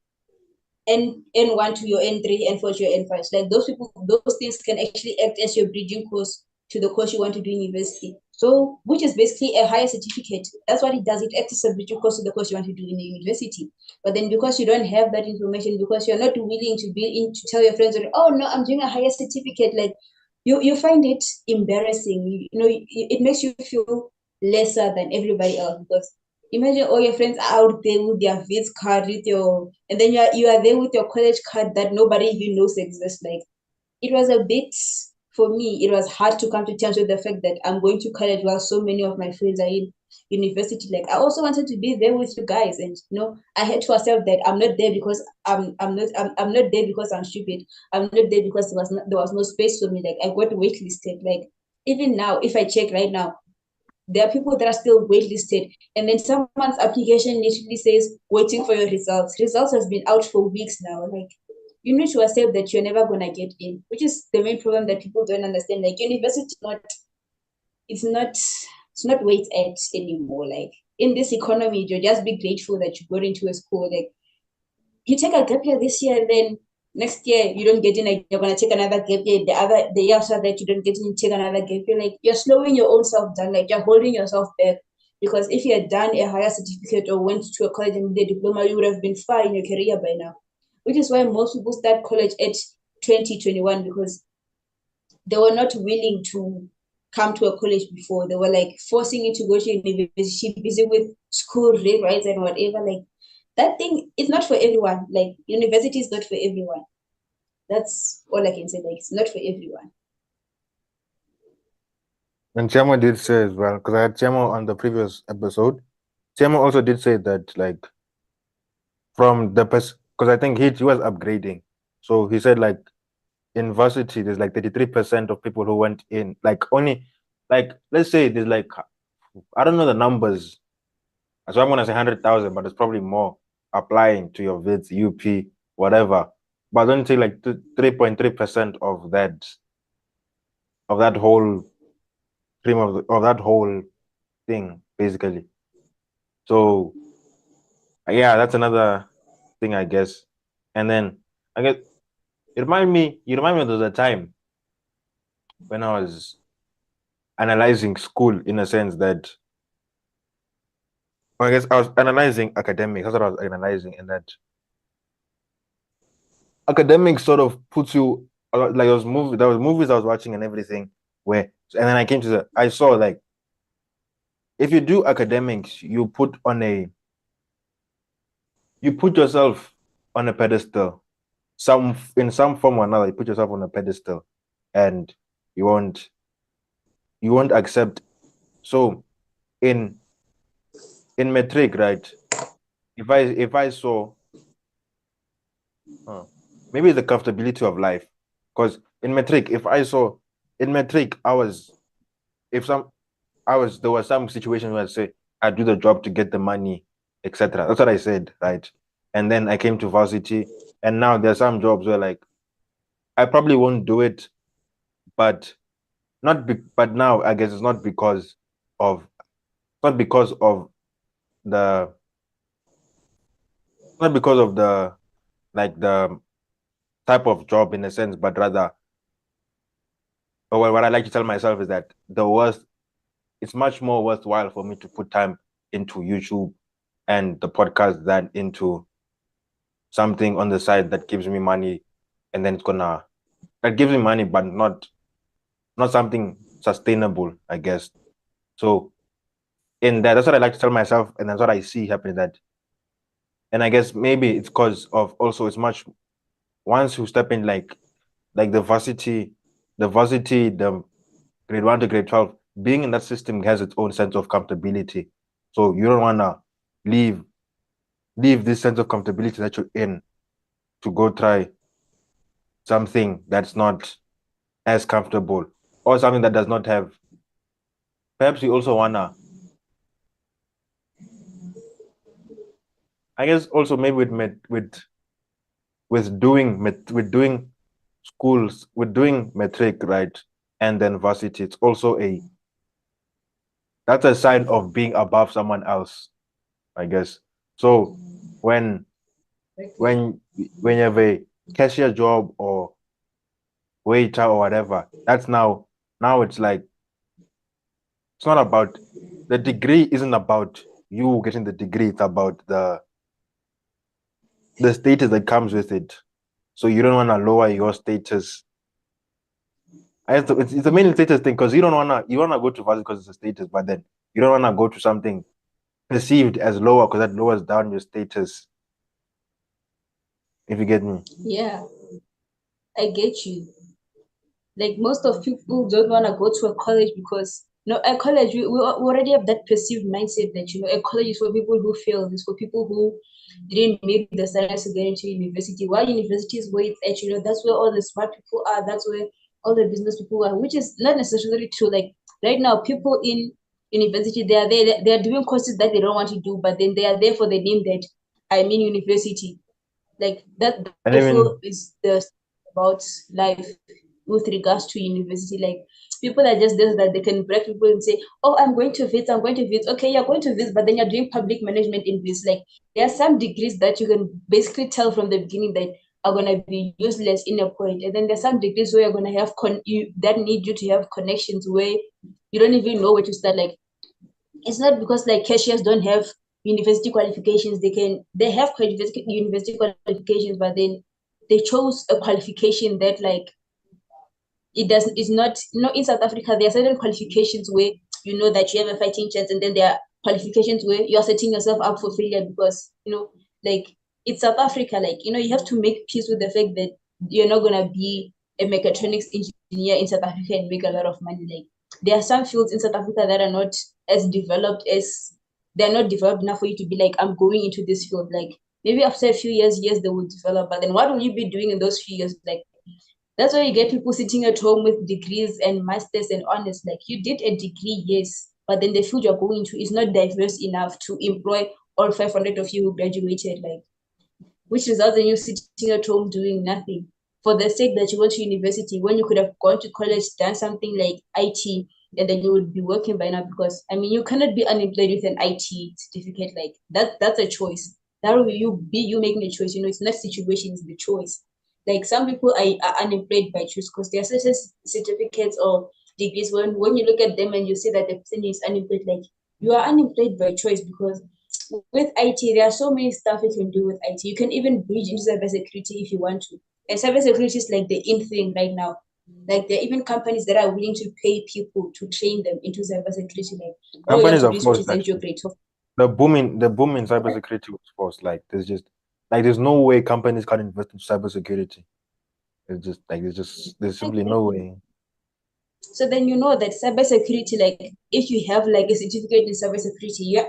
N1 to your N3, N4 to your N5. Like those things can actually act as your bridging course to the course you want to do in university. So, which is basically a higher certificate. That's what it does. It acts as a bridging course to the course you want to do in the university. But then because you don't have that information, because you're not willing to be in to tell your friends, oh no, I'm doing a higher certificate, like you find it embarrassing. It makes you feel lesser than everybody else because imagine all your friends are out there with their Vits card, with your, and then you are there with your college card that nobody even knows exists. Like it was a bit for me. It was hard to come to terms with the fact that I'm going to college while so many of my friends are in university. Like I also wanted to be there with you guys, and I had to accept that I'm not there because I'm not there because I'm stupid. I'm not there because there was no space for me. Like I got waitlisted. Like even now, if I check right now, there are people that are still waitlisted, and then someone's application literally says waiting for your results. Results have been out for weeks now. Like you need to accept that you're never gonna get in, which is the main problem that people don't understand. Like university, it's not where it's at anymore. Like in this economy, you just be grateful that you got into a school. Like you take a gap year this year, and then next year you don't get in, like you're gonna take another gap year. The year after that you don't get in, take another gap year. Like you're slowing your own self down, like you're holding yourself back. Because if you had done a higher certificate or went to a college and did a diploma, you would have been far in your career by now. Which is why most people start college at 2021 because they were not willing to come to a college before. They were like forcing you to go to university, busy with school rewrites and whatever. Like that thing is not for everyone. Like university is not for everyone. That's all I can say. Like it's not for everyone. And Chemo did say as well, because I had Chemo on the previous episode. Chemo also did say that, like, from the because I think he was upgrading. So he said, like, in varsity, there's like 33% of people who went in. Like, only, like, let's say there's like, I don't know the numbers. So I'm going to say 100,000, but it's probably more applying to your vids, UP, whatever. But don't say like 3.3% of that whole stream of that whole thing, basically. So yeah, that's another thing, I guess. And then I guess you remind me of the time when I was analyzing school, in a sense that, I guess I was analyzing academics. That's what I was analyzing, and that academics sort of puts you, like there was movies I was watching and everything, where, and then I saw, like, if you do academics, you put on you put yourself on a pedestal. In some form or another, you put yourself on a pedestal and you won't accept. So in metric, right? If I saw maybe the comfortability of life. Because in metric, if I saw in metric, if some there was some situation where I say I do the job to get the money, etc. That's what I said, right? And then I came to varsity, and now there are some jobs where like I probably won't do it, but but now I guess it's of not because of the not because of the like the type of job in a sense, but rather, or what I like to tell myself is that it's much more worthwhile for me to put time into YouTube and the podcast than into something on the side that gives me money, and then that gives me money, but not something sustainable, I guess. So that's what I like to tell myself, and that's what I see happening. And I guess maybe it's because of also it's much once you step in like the grade 1 to grade 12, being in that system has its own sense of comfortability. So you don't wanna leave this sense of comfortability that you're in to go try something that's not as comfortable or something that does not have. Perhaps you also wanna, I guess, also maybe with doing schools, with doing metric, right, and then varsity, it's also that's a sign of being above someone else, I guess. So when when you have a cashier job or waiter or whatever, that's now it's like it's not about the degree isn't about you getting the degree, it's about the status that comes with it. So you don't want to lower your status. It's a mainly status thing because you wanna go to varsity because it's a status, but then you don't wanna go to something perceived as lower because that lowers down your status. If you get me. Yeah, I get you. Like most of people don't want to go to a college because a college we already have that perceived mindset that a college is for people who fail, it's for people who didn't make the science to get into university. While university is where it's at, that's where all the smart people are, that's where all the business people are, which is not necessarily true. Like right now, people in university, they are there, they are doing courses that they don't want to do, but then they are there for the name that I'm in university. Like that And I feel even is the about life with regards to university. Like people are just there that they can break people and say, oh, I'm going to visit. Okay, you're going to visit, but then you're doing public management in this. Like there are some degrees that you can basically tell from the beginning that are gonna be useless in a point. And then there's some degrees where you're gonna have that need you to have connections where you don't even know where to start. Like it's not because like cashiers don't have university qualifications. They have university qualifications, but then they chose a qualification that like it's not in South Africa there are certain qualifications where you know that you have a fighting chance, and then there are qualifications where you're setting yourself up for failure because like it's South Africa. Like you have to make peace with the fact that you're not gonna be a mechatronics engineer in South Africa and make a lot of money. Like there are some fields in South Africa that are not as developed as they're not developed enough for you to be like, I'm going into this field. Like maybe after a few years, yes, they will develop, but then what will you be doing in those few years? Like that's why you get people sitting at home with degrees and masters and honors. Like you did a degree, yes, but then the field you're going to is not diverse enough to employ all 500 of you who graduated. Like, which results in you sitting at home doing nothing for the sake that you went to university when you could have gone to college, done something like IT, and then you would be working by now. Because I mean, you cannot be unemployed with an IT certificate. Like that's a choice. That will you making a choice. It's not situation, it's the choice. Like some people are unemployed by choice because there are certain certificates or degrees when you look at them and you see that the person is unemployed, like you are unemployed by choice because with IT, there are so many stuff you can do with IT. You can even bridge into cybersecurity if you want to. And cybersecurity is like the in thing right now. Like there are even companies that are willing to pay people to train them into cybersecurity. Like, oh, you have companies to are reach forced present your actually. grade 12. the boom in cybersecurity was forced. Like there's no way companies can invest in cybersecurity. It's just like there's simply no way. So then you know that cybersecurity, like if you have like a certificate in cybersecurity, you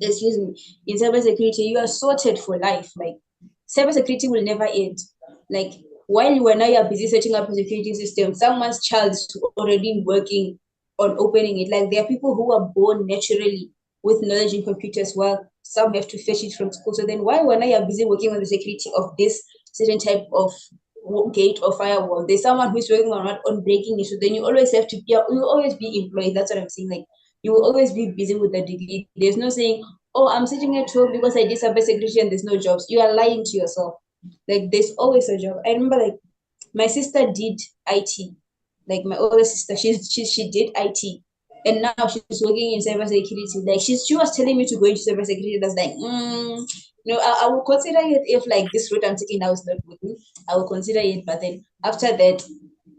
excuse me, in cybersecurity, you are sorted for life. Like cybersecurity will never end. Like while you are now you're busy setting up a security system, someone's child is already working on opening it. Like there are people who are born naturally with knowledge in computers, while some have to fetch it from school. So then while we're now you're busy working on the security of this certain type of gate or firewall, there's someone who's working on breaking it. So then you always have to, yeah, you always be employed. That's what I'm saying. Like you will always be busy with the degree. There's no saying, oh, I'm sitting at home because I did cybersecurity and there's no jobs. You are lying to yourself. Like there's always a job. I remember like my sister did IT. Like my older sister, she did IT. And now she's working in cybersecurity. Like she was telling me to go into cybersecurity. That's like, I will consider it if like this route I'm taking now is not working. I will consider it. But then after that,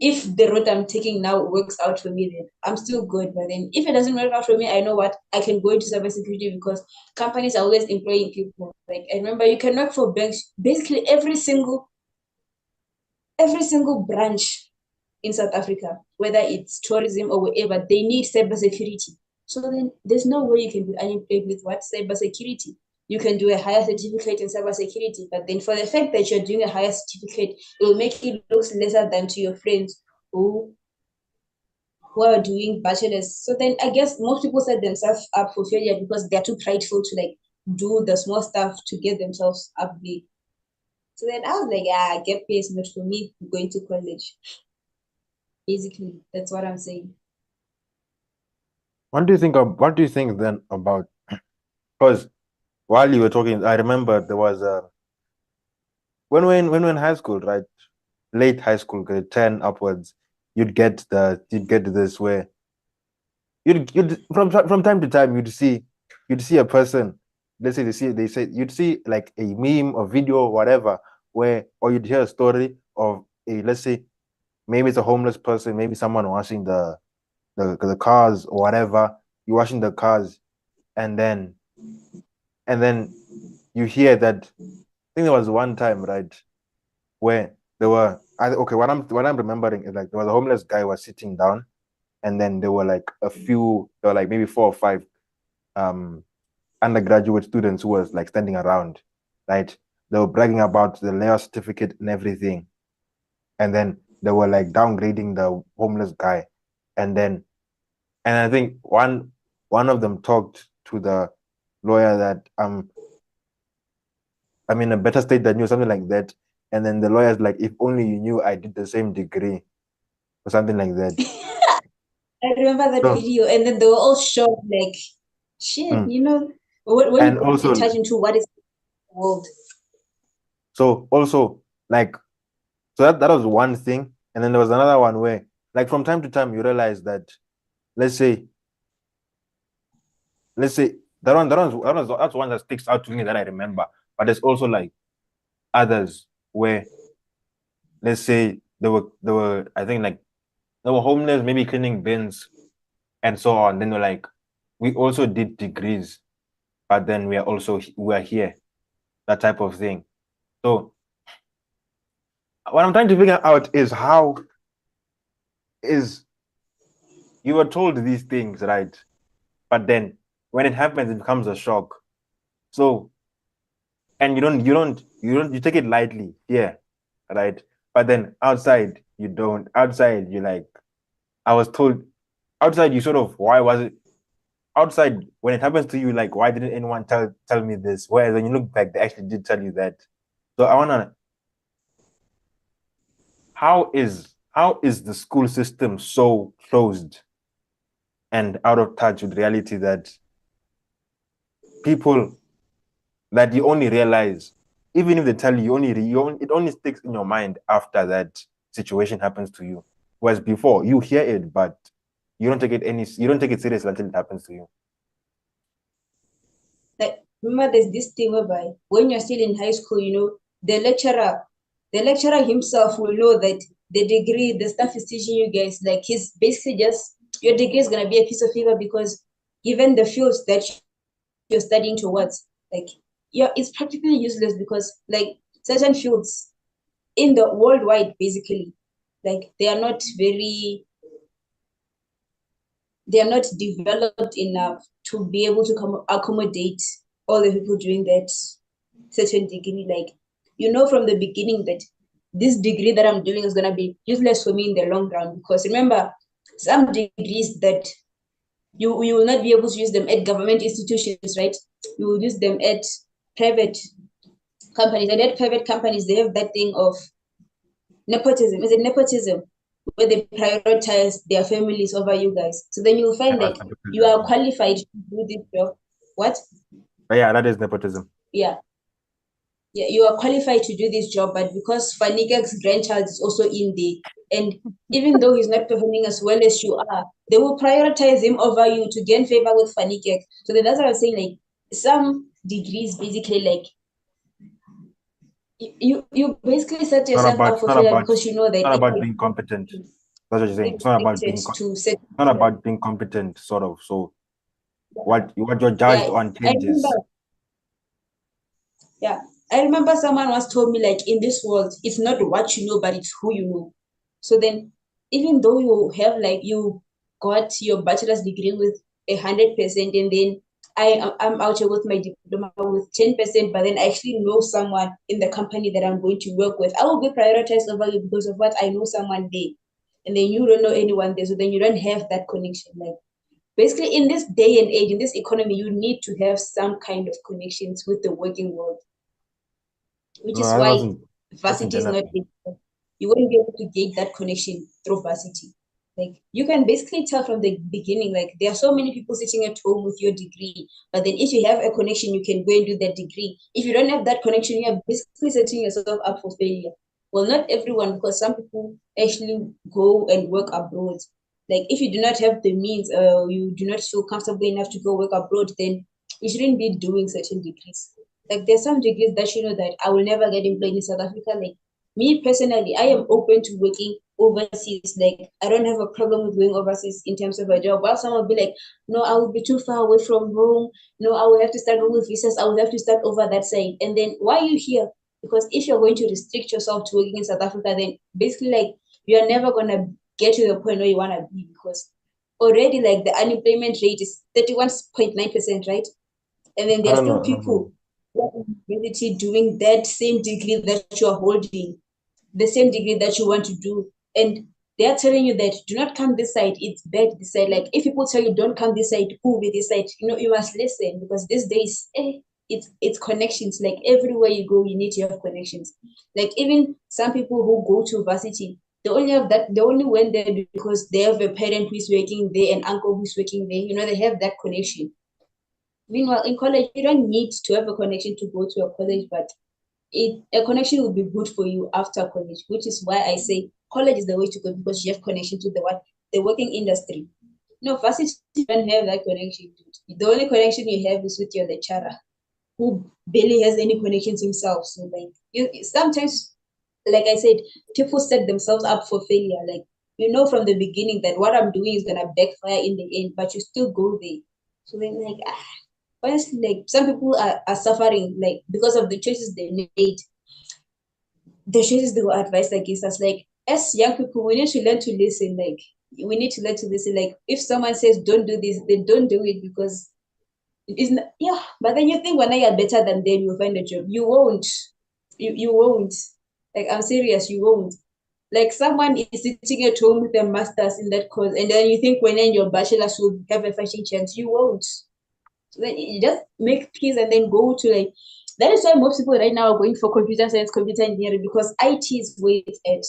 if the route I'm taking now works out for me, then I'm still good. But then if it doesn't work out for me, I know what I can go into cybersecurity because companies are always employing people. Like I remember you can work for banks, basically every single branch in South Africa, whether it's tourism or wherever, they need cybersecurity. So then there's no way you can be unemployed with what cybersecurity. You can do a higher certificate in cybersecurity, but then for the fact that you're doing a higher certificate, it will make it look lesser than to your friends who who are doing bachelors. So then I guess most people set themselves up for failure because they're too prideful to like do the small stuff to get themselves up big. So then I was like, gap year is not for me going to college. Basically, that's what I'm saying. What do you think then about, because while you were talking, I remember there was a when we were in high school, right? Late high school, grade 10 upwards, you'd get this where you'd from time to time you'd see a person, let's say they say you'd see like a meme or video or whatever, where or you'd hear a story of a, let's say, maybe it's a homeless person, maybe someone washing the cars or whatever. You're washing the cars, and then you hear that. I think there was one time, right, where there were okay, what I'm remembering is like there was a homeless guy who was sitting down, and then there were like maybe four or five um undergraduate students who was like standing around, right? They were bragging about the layer certificate and everything, and then they were like downgrading the homeless guy, and then and I think one of them talked to the lawyer that I'm in a better state than you, something like that. And then the lawyer's like, if only you knew I did the same degree or something like that. I remember that So, video, and then they were all shocked, like, shit, mm. when you And get in also, touch into what is the world. so also, like, so that was one thing. And then there was another one where, like, from time to time, you realize that, let's say, let's say that's one that sticks out to me that I remember. But there's also like others where, let's say, there were I think like they were homeless, maybe cleaning bins and so on. Then they're like, we also did degrees, but then we are here, that type of thing. So what I'm trying to figure out is how is you were told these things, right? But then when it happens, it becomes a shock. So and you take it lightly here, right? But then outside you don't. Outside you like I was told outside you sort of why was it outside when it happens to you, like why didn't anyone tell me this? Whereas when you look back, they actually did tell you that. So I wanna how is the school system so closed and out of touch with reality that people that you only realize, even if they tell you, it only sticks in your mind after that situation happens to you. Whereas before you hear it, but you don't take it seriously until it happens to you. Like, remember, there's this thing whereby when you're still in high school, the lecturer himself will know that the degree, the stuff he's teaching you guys, like he's basically just your degree is gonna be a piece of paper because given the fields that you're studying towards. Like, yeah, it's practically useless because like certain fields in the worldwide, basically, like they are not developed enough to be able to accommodate all the people doing that certain degree. Like, from the beginning that this degree that I'm doing is going to be useless for me in the long run. Because remember, some degrees that you will not be able to use them at government institutions, right? You will use them at private companies. And at private companies, they have that thing of nepotism. Is it nepotism? Where they prioritize their families over you guys. So then you'll Yeah, find that's like you nepotism. are qualified to do this job. What? But yeah, that is nepotism. Yeah. Yeah, you are qualified to do this job, but because Fanikek's grandchild is also in there, and even though he's not performing as well as you are, they will prioritize him over you to gain favor with Fanikek. So then that's what I was saying. Like some degrees, basically, like you basically set Not yourself about up it's for not failure about because you know that not if about you being competent. That's what you're saying. It's not about restricted to set, it's not about being competent, sort of. So what you're judged yeah, on I remember. changes. Yeah, I remember someone once told me, like, in this world, it's not what you know, but it's who you know. So then, even though you have, like, you got your bachelor's degree with 100%, and then I'm out here with my diploma with 10%, but then I actually know someone in the company that I'm going to work with, I will be prioritized over you because of what I know someone there. And then you don't know anyone there, so then you don't have that connection. Like, basically, in this day and age, in this economy, you need to have some kind of connections with the working world, which No, is that why wasn't that's in varsity is general. not big. You won't be able to gauge that connection through varsity. Like you can basically tell from the beginning, like there are so many people sitting at home with your degree, but then if you have a connection, you can go and do that degree. If you don't have that connection, you're basically setting yourself up for failure. Well, not everyone, because some people actually go and work abroad. Like if you do not have the means, you do not feel comfortable enough to go work abroad, then you shouldn't be doing certain degrees. Like there's some degrees that that I will never get employed in South Africa. Like me personally, I am open to working overseas. Like I don't have a problem with going overseas in terms of a job. While some will be like, no, I will be too far away from home. No, I will have to start with visas. I will have to start over that side. And then why are you here? Because if you're going to restrict yourself to working in South Africa, then basically like you are never gonna get to the point where you wanna be, because already like the unemployment rate is 31.9%, right? And then I there are don't still know. I don't know. people in university doing that same degree that you're holding, the same degree that you want to do. And they're telling you that do not come this side, it's bad this side. Like if people tell you don't come this side, move this side, you must listen, because these days, it's connections. Like everywhere you go, you need to have connections. Like even some people who go to varsity, they only went there because they have a parent who's working there, an uncle who's working there. They have that connection. Meanwhile, in college, you don't need to have a connection to go to a college, but a connection will be good for you after college, which is why I say college is the way to go, because you have connection to the working industry. No, varsity you don't have that connection. Dude. The only connection you have is with your lecturer, who barely has any connections himself. So like sometimes, like I said, people set themselves up for failure. Like from the beginning that what I'm doing is gonna backfire in the end, but you still go there. So then like honestly, like some people are suffering like because of the choices they made, the choices they were advised against us. Like as young people, we need to learn to listen. Like we need to learn to listen. Like if someone says don't do this, then don't do it, because it's not, yeah. But then you think when you're better than them, you'll find a job. You won't. You won't. Like I'm serious, you won't. Like someone is sitting at home with a master's in that course, and then you think when you're in your bachelor's will have a fighting chance. You won't. So then you just make peace and then go to like, that is why most people right now are going for computer science, computer engineering, because IT is where it's at.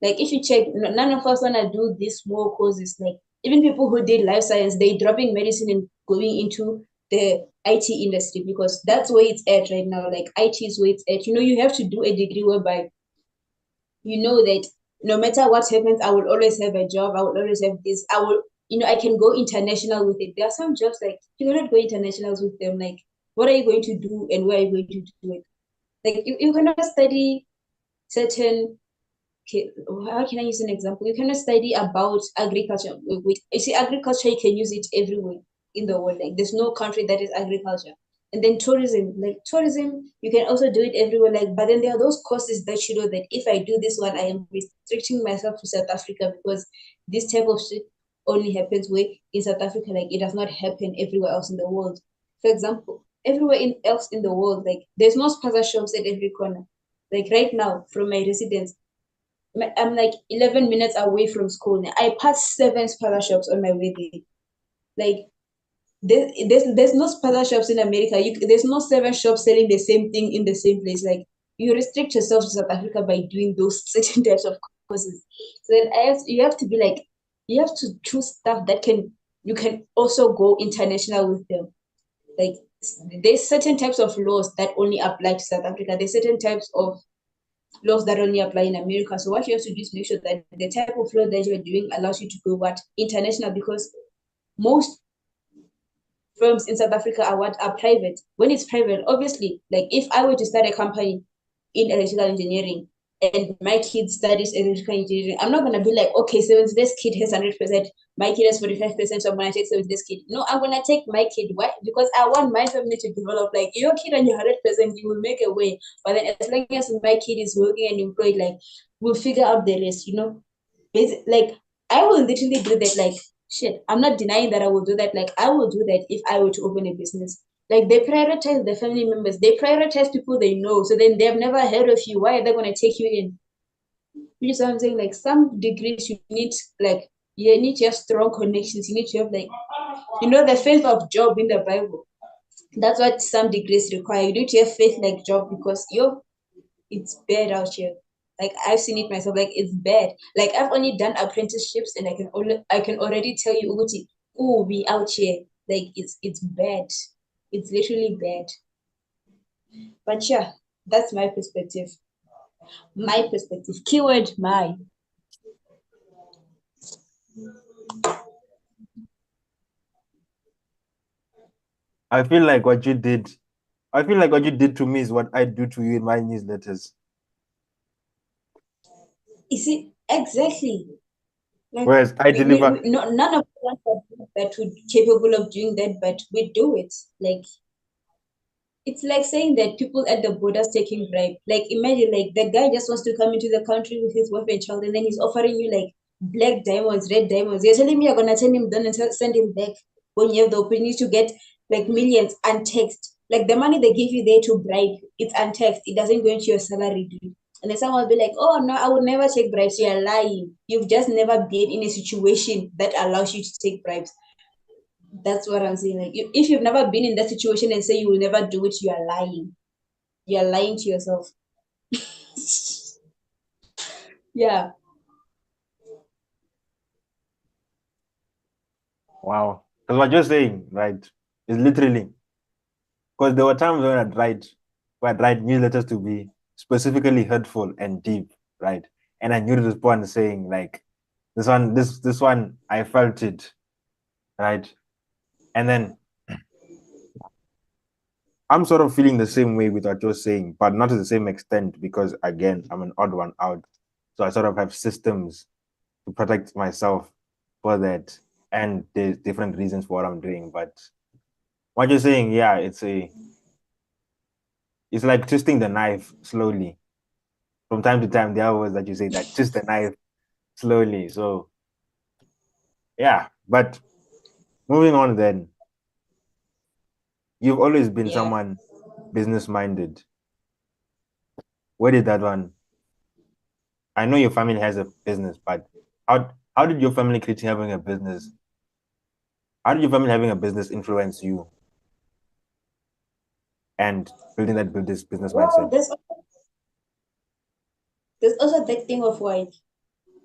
Like if you check, none of us wanna do these small courses. Like even people who did life science, they dropping medicine and going into the IT industry, because that's where it's at right now. Like IT is where it's at. You have to do a degree whereby you know that no matter what happens, I will always have a job. I will always have this. I can go international with it. There are some jobs like you cannot go internationals with them. Like, what are you going to do and where are you going to do it? Like, you cannot study certain. Okay, how can I use an example? You cannot study about agriculture. You see, agriculture, you can use it everywhere. in the world. Like there's no country that is agriculture. And then tourism, you can also do it everywhere. Like, but then there are those courses that you know that if I do this one, I am restricting myself to South Africa because this type of shit only happens where in South Africa. Like it does not happen everywhere else in the world. For example, everywhere else in the world, like there's no sponsor shops at every corner. Like right now, from my residence, I'm like 11 minutes away from school. I passed 7 sponsor shops on my way there. Like there's no sponsor shops in America. There's no 7 shops selling the same thing in the same place. Like you restrict yourself to South Africa by doing those certain types of courses. So then you have to be like, you have to choose stuff that you can also go international with them. Like there's certain types of laws that only apply to South Africa. There's certain types of laws that only apply in America. So what you have to do is make sure that the type of law that you're doing allows you to go what international, because most firms in South Africa are private. When it's private, obviously, like if I were to start a company in electrical engineering and my kid studies electrical engineering, I'm not gonna be like, okay, so this kid has 100%, my kid has 45%, so I'm gonna take this kid. No, I'm gonna take my kid. Why? Because I want my family to develop. Like your kid and your 100%, you will make a way. But then as long as my kid is working and employed, like we'll figure out the rest, you know. Like I will literally do that. Like shit, I'm not denying that I will do that. Like I will do that if I were to open a business. Like they prioritize the family members, they prioritize people they know. So then they've never heard of you. Why are they gonna take you in? You know what I'm saying? Like some degrees you need to have strong connections. You need to have like the faith of Job in the Bible. That's what some degrees require. You need to have faith like Job because it's bad out here. Like I've seen it myself. Like it's bad. Like I've only done apprenticeships, and I can already tell you, Uguti, oh, we out here. Like it's bad. It's literally bad. But yeah, that's my perspective. My perspective. Keyword my. I feel like what you did, I feel like what you did to me is what I do to you in my newsletters. You see, exactly. Like Whereas I deliver. none of us are that would capable of doing that, but we do it. Like it's like saying that people at the borders taking bribe. Like imagine like the guy just wants to come into the country with his wife and child, and then he's offering you like black diamonds, red diamonds. You're telling me you're gonna turn him down and send him back when you have the opportunity to get like millions untaxed. Like the money they give you there to bribe, it's untaxed. It doesn't go into your salary, dude. And then someone will be like, oh no, I would never take bribes. You're lying. You've just never been in a situation that allows you to take bribes. That's what I'm saying. Like, if you've never been in that situation and say you will never do it, you are lying. You are lying to yourself. Yeah. Wow. Because what you're saying, right, is literally, because there were times where I'd write newsletters to be specifically hurtful and deep, right? And I knew to respond saying like, this one, I felt it, right? And then I'm sort of feeling the same way with what you're saying, but not to the same extent because again, I'm an odd one out. So I sort of have systems to protect myself for that. And there's different reasons for what I'm doing. But what you're saying, yeah, it's like twisting the knife slowly. From time to time, there are words that you say that twist the knife slowly. So yeah, but moving on then, you've always been Yeah. someone business minded. Where did that one? I know your family has a business, but how did your family creating having a business? How did your family having a business influence you and build this business Well, mindset? there's also that thing of like,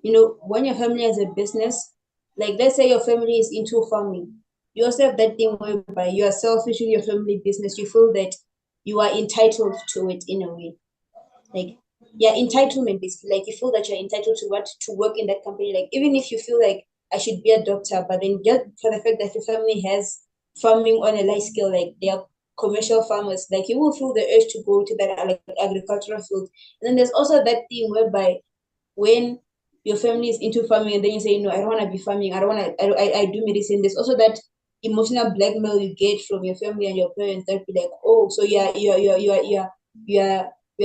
when your family has a business, like let's say your family is into farming, you also have that thing whereby you are selfish in your family business. You feel that you are entitled to it in a way. Like yeah, entitlement basically. Like you feel that you're entitled to work in that company. Like even if you feel like I should be a doctor, but then just for the fact that your family has farming on a large scale, like they are commercial farmers, like you will feel the urge to go to that like agricultural field. And then there's also that thing whereby when your family is into farming and then you say, no, I don't want to be farming, I don't want to, I do medicine. There's also that emotional blackmail you get from your family and your parents that be like, oh, so you're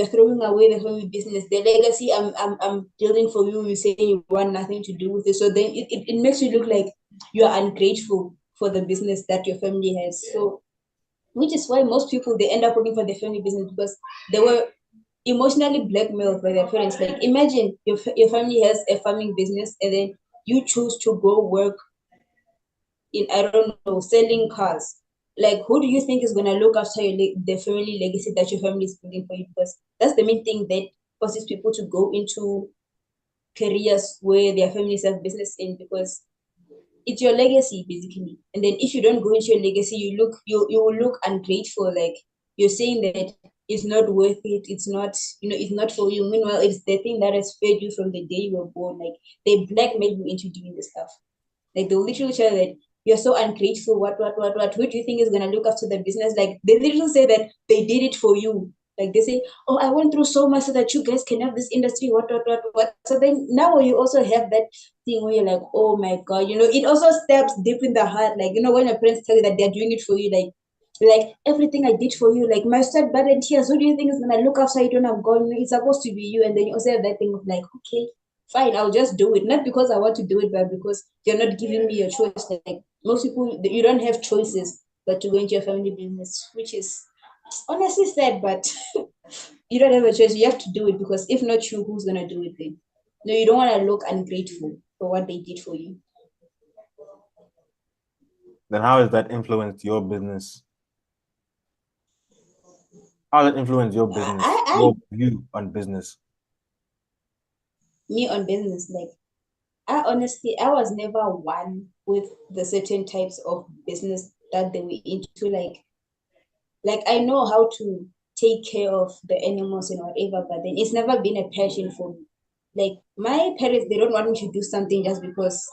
throwing away the family business, the legacy I'm building for you. You say you want nothing to do with it, so then it makes you look like you are ungrateful for the business that your family has. So, which is why most people they end up working for their family business because they were emotionally blackmailed by their parents. Like imagine your family has a farming business and then you choose to go work in, I don't know, selling cars. Like who do you think is gonna look after the family legacy that your family is building for you? Because that's the main thing that causes people to go into careers where their families have business in, because it's your legacy basically. And then if you don't go into your legacy, you will look ungrateful. Like you're saying that it's not worth it. It's not, it's not for you. Meanwhile, it's the thing that has fed you from the day you were born. Like they blackmail you into doing this stuff. Like they'll literally tell that you're so ungrateful. What? Who do you think is gonna look after the business? Like they literally say that they did it for you. Like they say, oh, I went through so much so that you guys can have this industry. What? So then now you also have that thing where you're like, oh my god, it also steps deep in the heart. Like when your parents tell you that they're doing it for you, like everything I did for you, like my sweat, blood, and tears. Who do you think is gonna look after it when I'm gone? It's supposed to be you. And then you also have that thing of like, okay, fine, I'll just do it. Not because I want to do it, but because you're not giving me a choice. Like most people, you don't have choices but to go into your family business, which is honestly sad, but you don't have a choice. You have to do it because if not you, who's gonna do it then? No, you don't want to look ungrateful for what they did for you. Then how has that influenced your business? How does it influence your business, I your view on business? me on business, like I was never one with the certain types of business that they were into. Like I know how to take care of the animals and whatever, but then it's never been a passion for me. Like my parents, they don't want me to do something just because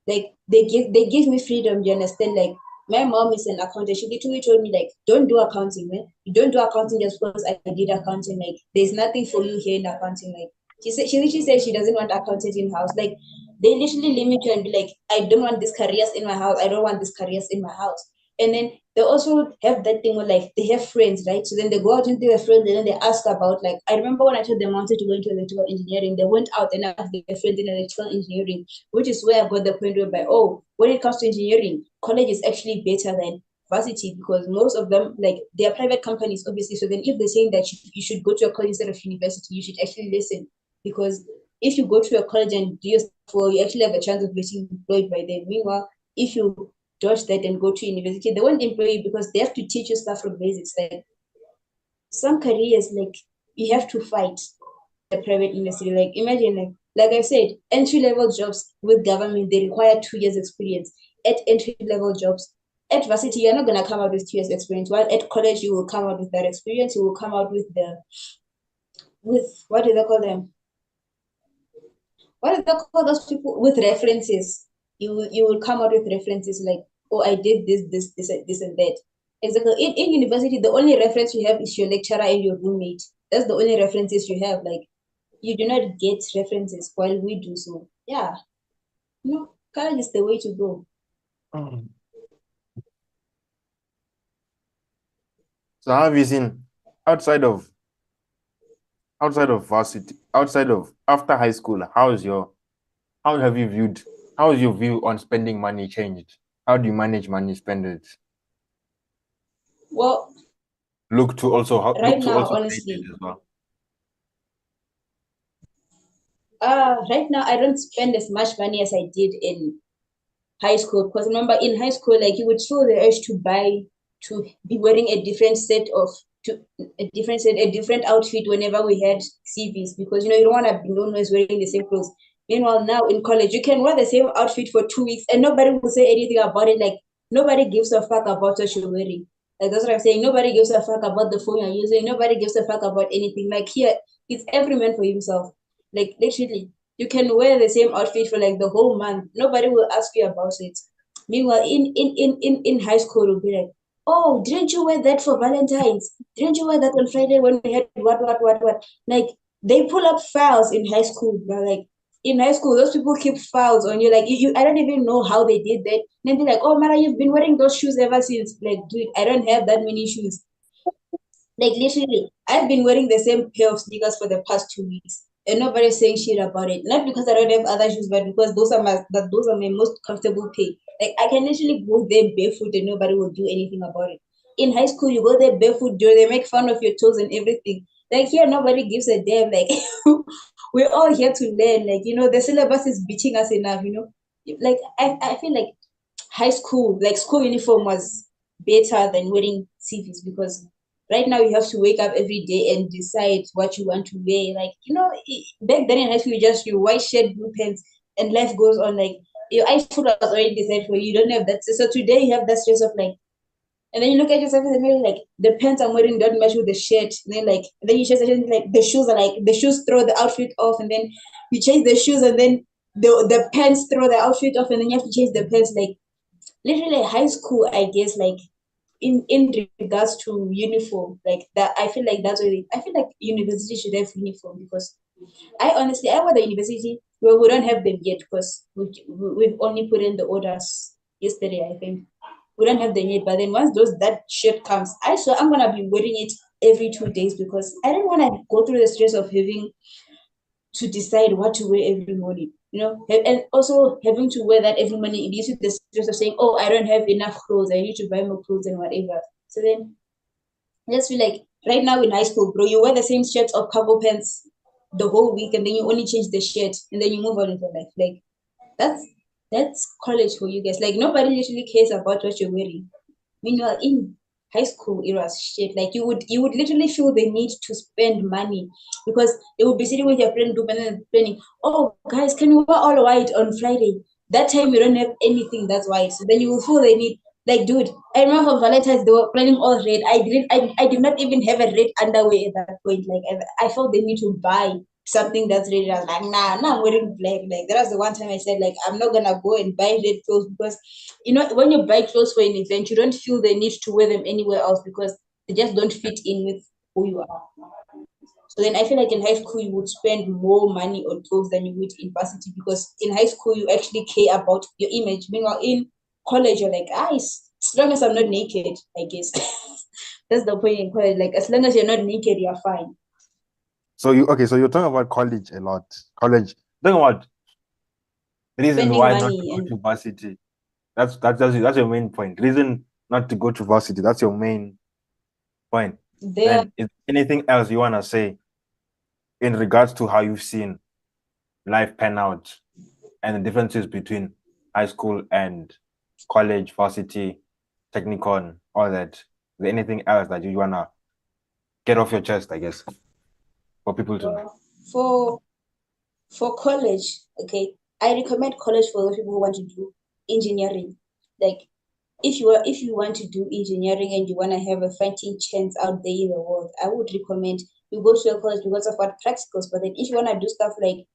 like they give me freedom. You understand? Like my mom is an accountant. She literally told me like, don't do accounting, man. You don't do accounting just because I did accounting. Like there's nothing for you here in accounting. Like she literally said she doesn't want accounting in house. Like they literally limit you and be like, I don't want these careers in my house. I don't want these careers in my house. And then they also have that thing where like they have friends, right? So then they go out into their friends and then they ask about, like, I remember when I told them I wanted to go into electrical engineering, they went out and asked their friends in electrical engineering, which is where I got the point whereby, oh, when it comes to engineering, college is actually better than varsity because most of them, like, they are private companies, obviously. So then if they're saying that you should go to a college instead of university, you should actually listen because if you go to a college and do your stuff, well, you actually have a chance of getting employed by them. Meanwhile, if you dodge that and go to university, they won't employ you because they have to teach you stuff from basics. Like some careers, like you have to fight the private industry. Like imagine, like I said, entry level jobs with government they require 2 years experience. At entry level jobs, at varsity, you're not gonna come out with 2 years experience. While at college, you will come out with that experience. You will come out with what do they call them? What do they call those people with references? You will come out with references like, oh, I did this and that. Exactly. In university, the only reference you have is your lecturer and your roommate. That's the only references you have. Like you do not get references while we do so. Yeah. No, college is the way to go. Mm. So how have you seen outside of varsity, outside of after high school, how have you viewed how has your view on spending money changed? How do you manage money, spend it? Well, Look right to now, also save it honestly, as well. right now I don't spend as much money as I did in high school. Because remember, in high school, like you would feel the urge to be wearing a different set of a different outfit whenever we had CVs because you don't want to be known as wearing the same clothes. Meanwhile, now in college, you can wear the same outfit for 2 weeks and nobody will say anything about it. Like nobody gives a fuck about what you're wearing. Like that's what I'm saying. Nobody gives a fuck about the phone you're using. Nobody gives a fuck about anything. Like here, it's every man for himself. Like literally, you can wear the same outfit for like the whole month. Nobody will ask you about it. Meanwhile, in high school, it'll be like, oh, didn't you wear that for Valentine's? Didn't you wear that on Friday when we had what? Like they pull up files in high school, bro. Like in high school, those people keep files on you. Like I don't even know how they did that. And then they're like, "Oh, Mara, you've been wearing those shoes ever since." Like, dude, I don't have that many shoes. Like literally, I've been wearing the same pair of sneakers for the past 2 weeks, and nobody's saying shit about it. Not because I don't have other shoes, but because those are my most comfortable pair. Like I can literally go there barefoot and nobody will do anything about it. In high school, you go there barefoot, they make fun of your toes and everything. Like here, nobody gives a damn. Like we're all here to learn. Like the syllabus is beating us enough. Like I feel like high school, like school uniform was better than wearing CVs because right now you have to wake up every day and decide what you want to wear. Like, back then in high school, you just your white shirt, blue pants, and life goes on. Like, your iPhone was already decided for you. You don't have that. So today you have that stress of like, and then you look at yourself in the mirror, like the pants I'm wearing don't match with the shirt. And then you change the shirt, like the shoes are like the shoes throw the outfit off, and then you change the shoes, and then the pants throw the outfit off, and then you have to change the pants. Like literally high school, I guess, like in regards to uniform, like that, I feel like that's really, I feel like university should have uniform because I went to university where we don't have them yet because we've only put in the orders yesterday, I think. We don't have them yet, but then once that shirt comes, I'm gonna be wearing it every 2 days because I don't want to go through the stress of having to decide what to wear every morning, and also having to wear that every morning, it gives you the stress of saying, oh, I don't have enough clothes, I need to buy more clothes and whatever. So then I just feel like right now in high school, bro, you wear the same shirt or cargo pants the whole week and then you only change the shirt and then you move on with your life. Like that's that's college for you guys. Like nobody literally cares about what you're wearing. When you are in high school, it was shit. Like you would literally feel the need to spend money because you would be sitting with your friend group and then planning, oh guys, can we wear all white on Friday? That time you don't have anything that's white. So then you will feel the need. Like, dude, I remember for Valentine's they were planning all red. I did not even have a red underwear at that point. Like I felt the need to buy something that's red. I was like, nah, I'm wearing black. Like that was the one time I said, like, I'm not gonna go and buy red clothes because when you buy clothes for an event, you don't feel the need to wear them anywhere else because they just don't fit in with who you are. So then I feel like in high school you would spend more money on clothes than you would in varsity because in high school you actually care about your image. Meanwhile, in college you're like, as long as I'm not naked, I guess. That's the point in college. Like as long as you're not naked, you're fine. So you're talking about college a lot. College. Talking about reasons Spending why not to money go and to varsity. That's your main point. Reason not to go to varsity. That's your main point. there. Then is anything else you wanna say in regards to how you've seen life pan out and the differences between high school and college, varsity, technicon, all that? Is there anything else that you wanna get off your chest, I guess, for people to know? For college, okay, I recommend college for those people who want to do engineering. Like if you want to do engineering and you want to have a fighting chance out there in the world, I would recommend you go to a college because of what practicals. But then if you want to do stuff like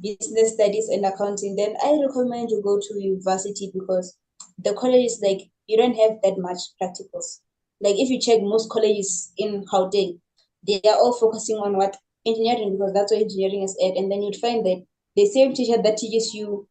business studies and accounting, then I recommend you go to university because the college is like you don't have that much practicals. Like if you check most colleges in Gauteng, they are all focusing on what engineering because that's what engineering is at, and then you'd find that the same teacher that teaches you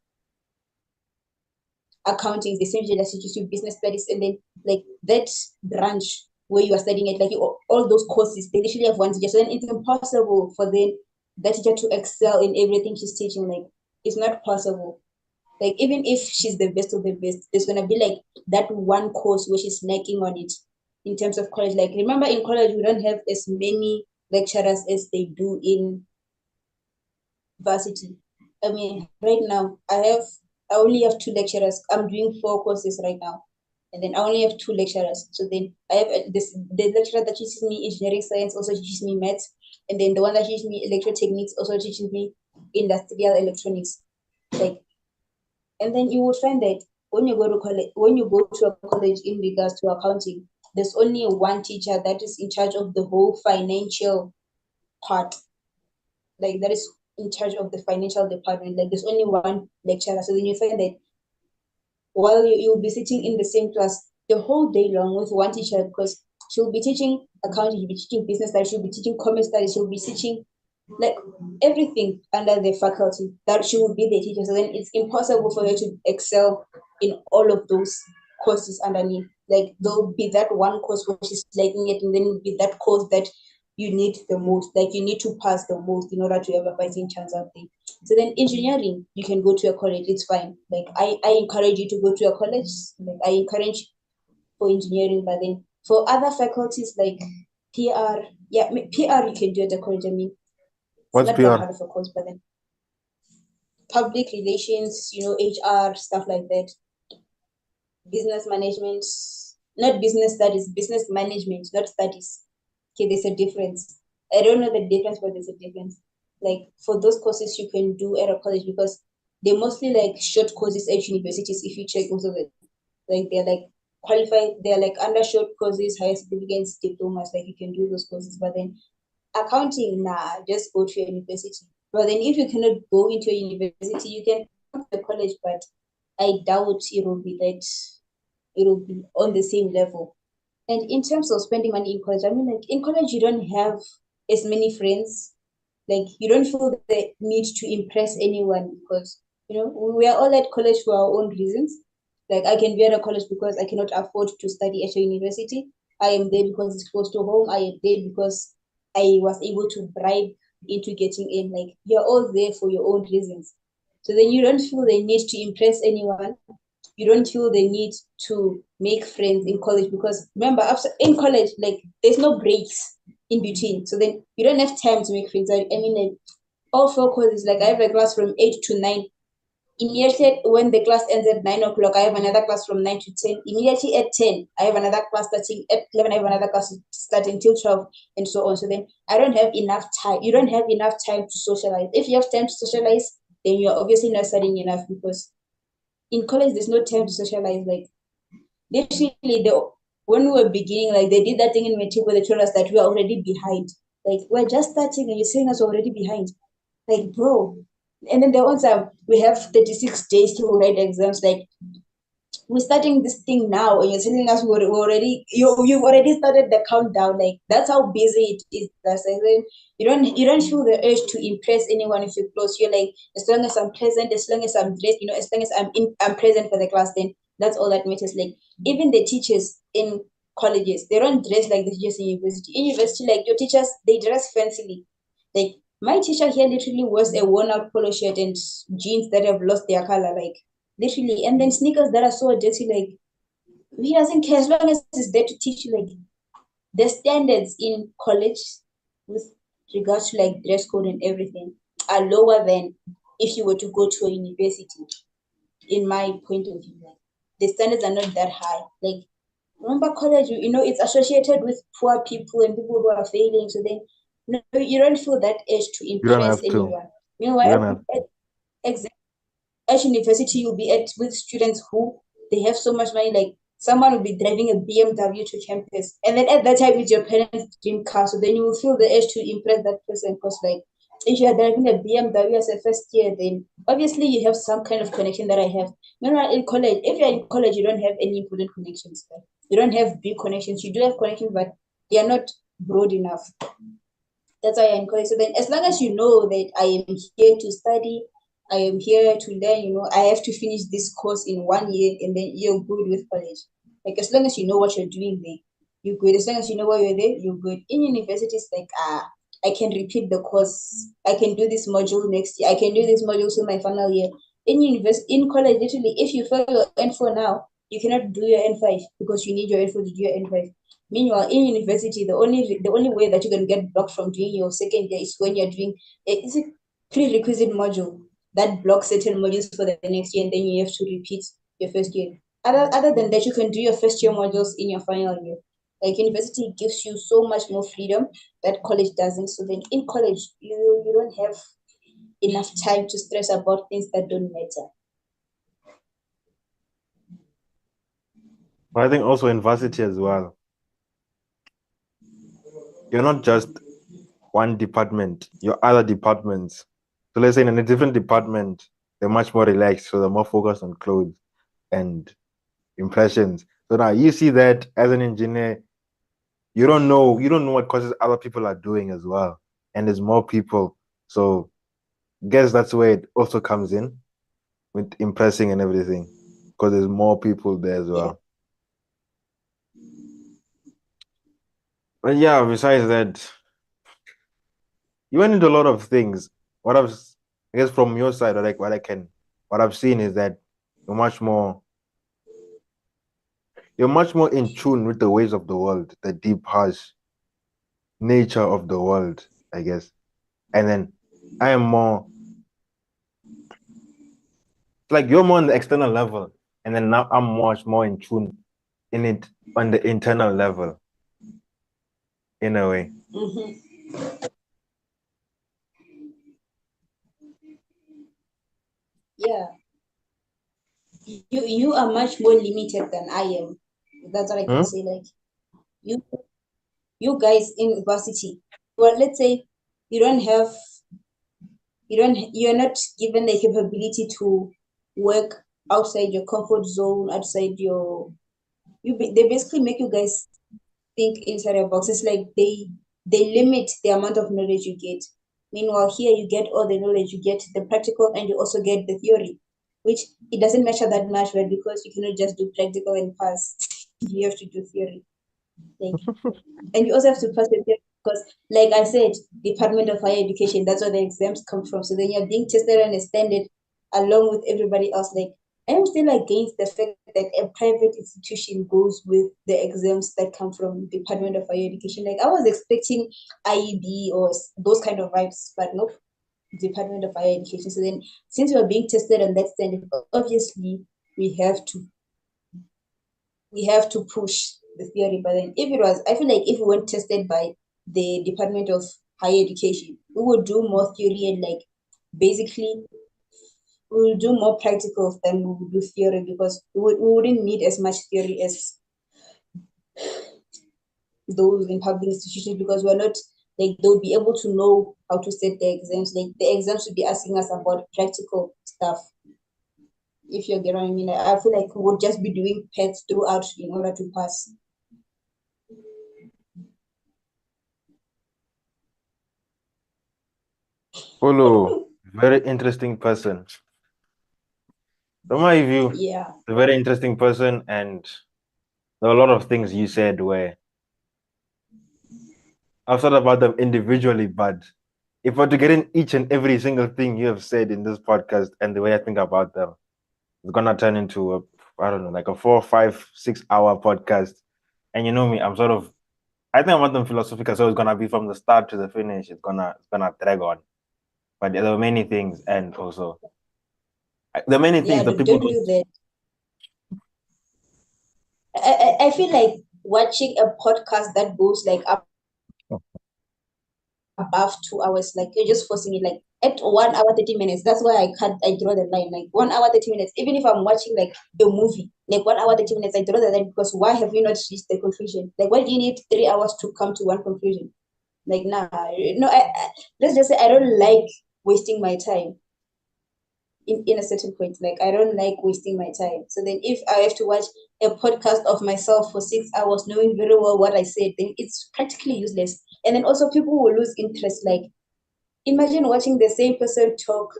accounting is the same teacher that teaches you business studies, and then like that branch where you are studying it, like all those courses, they literally have one teacher. So then it's impossible for that teacher to excel in everything she's teaching. Like it's not possible. Like even if she's the best of the best, there's gonna be like that one course where she's lacking on it in terms of college. Like remember in college we don't have as many lecturers as they do in varsity. I mean, right now I only have two lecturers. I'm doing 4 courses right now, and then I only have two lecturers. So then I have the lecturer that teaches me engineering science also teaches me maths, and then the one that teaches me electrotechnics also teaches me industrial electronics. Like, and then you will find that when you go to a college in regards to accounting, there's only one teacher that is in charge of the whole financial part, like that is in charge of the financial department. Like there's only one lecturer. So then you find that while you'll be sitting in the same class the whole day long with one teacher because she'll be teaching accounting, she'll be teaching business studies, she'll be teaching commerce studies, she'll be teaching like everything under the faculty, that she would be the teacher. So then it's impossible for her to excel in all of those courses underneath. Like there'll be that one course where she's liking it, and then it'll be that course that you need the most. Like you need to pass the most in order to have a fighting chance out there. So then engineering, you can go to a college, it's fine. Like I encourage you to go to a college. Like I encourage for engineering, but then for other faculties like PR, yeah, PR you can do at the college. I mean, it's What's not that PR? hard of a course, but then public relations, HR, stuff like that, business management, not business studies, business management, not studies. Okay, there's a difference. I don't know the difference, but there's a difference. Like for those courses you can do at a college because they're mostly like short courses at universities. If you check most of it, like they're like qualified, they're like under short courses, higher certificates, diplomas. Like you can do those courses, but then accounting, nah, just go to university. But then if you cannot go into a university, you can come to a college, but I doubt it will be on the same level. And in terms of spending money in college, I mean, like in college, you don't have as many friends. Like you don't feel the need to impress anyone because we are all at college for our own reasons. Like I can be at a college because I cannot afford to study at a university. I am there because it's close to home. I am there because I was able to bribe into getting in. Like you're all there for your own reasons. So then you don't feel the need to impress anyone. You don't feel the need to make friends in college because remember, after in college, like there's no breaks in between. So then you don't have time to make friends. I mean, like, all four courses, like I have a class from 8 to 9. Immediately when the class ends at 9 o'clock, I have another class from 9 to 10. Immediately at 10, I have another class starting at 11. I have another class starting till 12, and so on. So then I don't have enough time. You don't have enough time to socialize. If you have time to socialize, then you're obviously not studying enough because in college there's no time to socialize. Like literally, when we were beginning, like they did that thing in matric where they told us that we are already behind. Like we're just starting, and you're saying us already behind. Like, bro. And then the ones that we have 36 days to write exams. Like we're starting this thing now, and you're telling us you've already started the countdown. Like that's how busy it is. That's like then you don't feel the urge to impress anyone if you're close. You're like, as long as I'm present, as long as I'm dressed, as long as I'm present for the class, then that's all that matters. Like even the teachers in colleges, they don't dress like the teachers in university. In university, like your teachers, they dress fancily. Like my teacher here literally wears a worn out polo shirt and jeans that have lost their color. Like literally, and then sneakers that are so dirty. Like he doesn't care as long as he's there to teach you. Like the standards in college with regards to like dress code and everything are lower than if you were to go to a university. In my point of view, like the standards are not that high. Like remember college, it's associated with poor people and people who are failing. So then you don't feel that urge to You don't impress have to. anyone. You don't have At university you'll be at with students who they have so much money. Like someone will be driving a BMW to campus, and then at that time it's your parents' dream car. So then you will feel the urge to impress that person because like if you are driving a BMW as a first year, then obviously you have some kind of connection that I have. In college, if you're in college, you don't have any important connections. Right? You don't have big connections. You do have connections, but they are not broad enough. That's why I encourage. So then, as long as you know that I am here to study, I am here to learn, I have to finish this course in 1 year, and then you're good with college. Like as long as you know what you're doing there, you're good. As long as you know why you're there, you're good. In universities, like I can repeat the course. I can do this module next year. I can do this module till my final year. In college, literally, if you fail your N4 now, you cannot do your N5 because you need your N4 to do your N5. Meanwhile, in university, the only way that you can get blocked from doing your second year is when you're doing it's a prerequisite module that blocks certain modules for the next year, and then you have to repeat your first year. Other than that, you can do your first year modules in your final year. Like university gives you so much more freedom that college doesn't. So then in college, you don't have enough time to stress about things that don't matter. But I think also in varsity as well. You're not just one department, your other departments. So let's say in a different department, they're much more relaxed, so they're more focused on clothes and impressions. So now you see that as an engineer, you don't know what courses other people are doing as well. And there's more people So guess that's where it also comes in with impressing and everything, because there's more people there as Yeah. well. But yeah, besides that, you went into a lot of things. I guess from your side, or like what I've seen is that you're much more, you're much more in tune with the ways of the world, the deep, harsh nature of the world, I guess. And then I am more, like you're more on the external level, and then now I'm much more in tune in it on the internal level, in a way. Mm-hmm. Yeah. You are much more limited than I am. That's what I can Hmm? say. Like you you guys in varsity, well, let's say you don't have you're not given the capability to work outside your comfort zone, outside your they basically make you guys think inside a box. It's like they limit the amount of knowledge you get. Meanwhile, here you get all the knowledge, you get the practical, and you also get the theory, which it doesn't matter that much, but because you cannot just do practical and pass, you have to do theory. Like, and you also have to pass the theory because, like I said, Department of Higher Education, that's where the exams come from. So then you're being tested on a standard along with everybody else. Like, I'm still against the fact that a private institution goes with the exams that come from Department of Higher Education. Like, I was expecting IEB or those kind of vibes, but nope, Department of Higher Education. So then, since we're being tested on that standard, obviously we have to push the theory. But then if it was, I feel like if we weren't tested by the Department of Higher Education, we would do more theory and like basically we will do more practical than we would do theory because we wouldn't need as much theory as those in public institutions because we're not like they'll be able to know how to set the exams. Like the exams should be asking us about practical stuff. If you get what I mean, I feel like we would just be doing pets throughout in order to pass. Polo, very interesting person. From my view, Yeah. a very interesting person, and there are a lot of things you said where I've thought about them individually, but if I were to get in each and every single thing you have said in this podcast and the way I think about them, it's gonna turn into a, I don't know, like a 4, 5, 6 hour podcast. And you know me, I think about them philosophical, so it's gonna be from the start to the finish. It's gonna drag on. But there are many things, and also there are many things Yeah, that people don't don't. do that. I feel like watching a podcast that goes like up above 2 hours, like you're just forcing it like at 1 hour 30 minutes. That's why I draw the line. Like 1 hour 30 minutes. Even if I'm watching like a movie, like 1 hour 30 minutes, I draw the line because why have you not reached the conclusion? Like why do you need 3 hours to come to one conclusion? Like nah, no, let's just say I don't like wasting my time in a certain point. Like I don't like wasting my time. So then if I have to watch a podcast of myself for 6 hours, knowing very well what I said, then it's practically useless. And then also people will lose interest. Like imagine watching the same person talk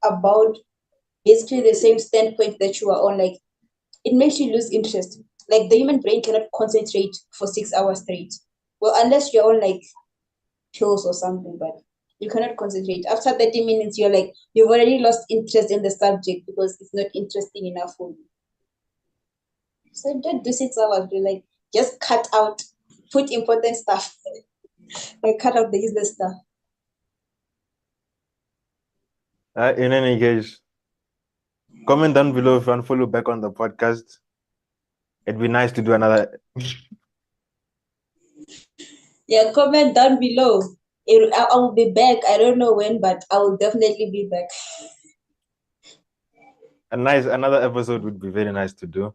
about basically the same standpoint that you are on. Like it makes you lose interest. Like the human brain cannot concentrate for 6 hours straight. Well, unless you're on like pills or something, but you cannot concentrate. After 30 minutes, you're like, you've already lost interest in the subject because it's not interesting enough for you. So don't do 6 hours, be like, just cut out, put important stuff, like cut out the useless stuff. In any case, comment down below if you want to follow back on the podcast. It'd be nice to do another. Yeah, comment down below. I will be back. I don't know when, but I will definitely be back. Another episode would be very nice to do.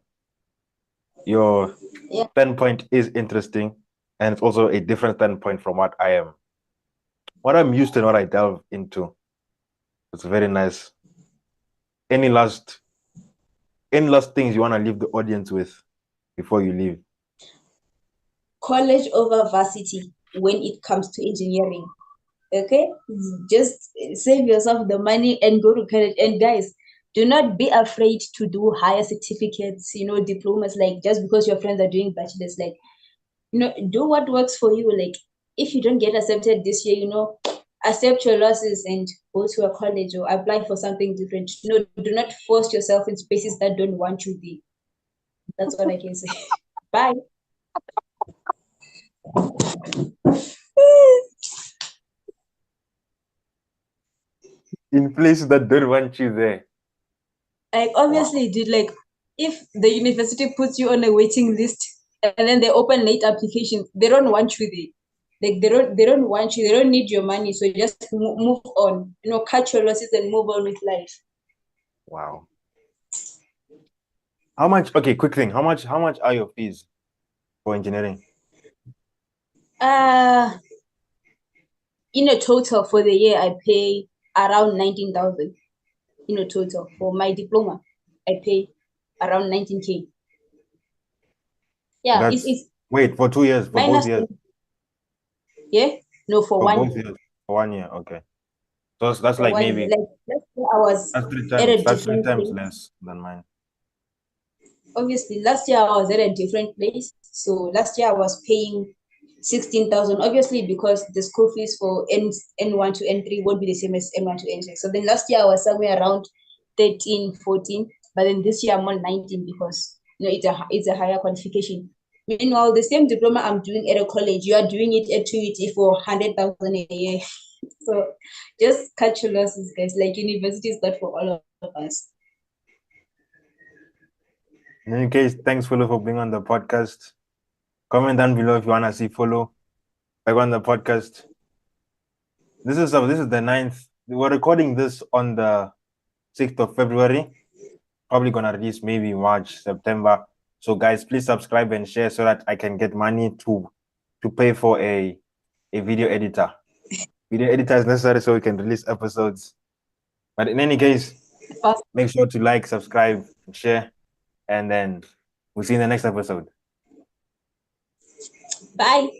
Your Yeah, standpoint is interesting, and it's also a different standpoint from what I'm used to and what I delve into. It's very nice. Any last things you want to leave the audience with before you leave? college over varsity when it comes to engineering. Okay, just save yourself the money and go to college. And guys, do not be afraid to do higher certificates, diplomas. Like just because your friends are doing bachelors, like do what works for you. Like if you don't get accepted this year, accept your losses and go to a college or apply for something different. Do not force yourself in spaces that don't want you there. That's what I can say. Bye. In places that don't want you there. Like Wow. obviously, dude, like if the university puts you on a waiting list and then they open late applications, they don't want you there. Like they don't want you. They don't need your money. So just move on. Cut your losses and move on with life. Wow. How much? Okay, quick thing. How much are your fees for engineering? Uh in a total for the year, I pay around 19,000. In a total for my diploma, I pay around 19K. Yeah, That's it's wait for 2 years, for both minus. years, Yeah, no, for for one both year. years, for 1 year. Okay. So that's For like one year. maybe Like last year I was that's three at times. a That's three different times place. less than mine. Obviously, last year I was at a different place. So last year I was paying 16,000. Obviously, because the school fees for N1 to N3 won't be the same as N1 to N6. So then last year I was somewhere around 13, 14. But then this year I'm on 19 because it's a higher qualification. Meanwhile, the same diploma I'm doing at a college, you are doing it at TUT for 100,000 a year. So just cut your losses, guys. Like university is not for all of us. In any case, thanks Follow for being on the podcast. Comment down below if you wanna see Follow back on the podcast. This is the 9th. We're recording this on the 6th of February. Probably gonna release maybe March, September. So guys, please subscribe and share so that I can get money to pay for a video editor. Video editor is necessary so we can release episodes. But in any case, make sure to like, subscribe, and share, and then we'll see you in the next episode. Bye.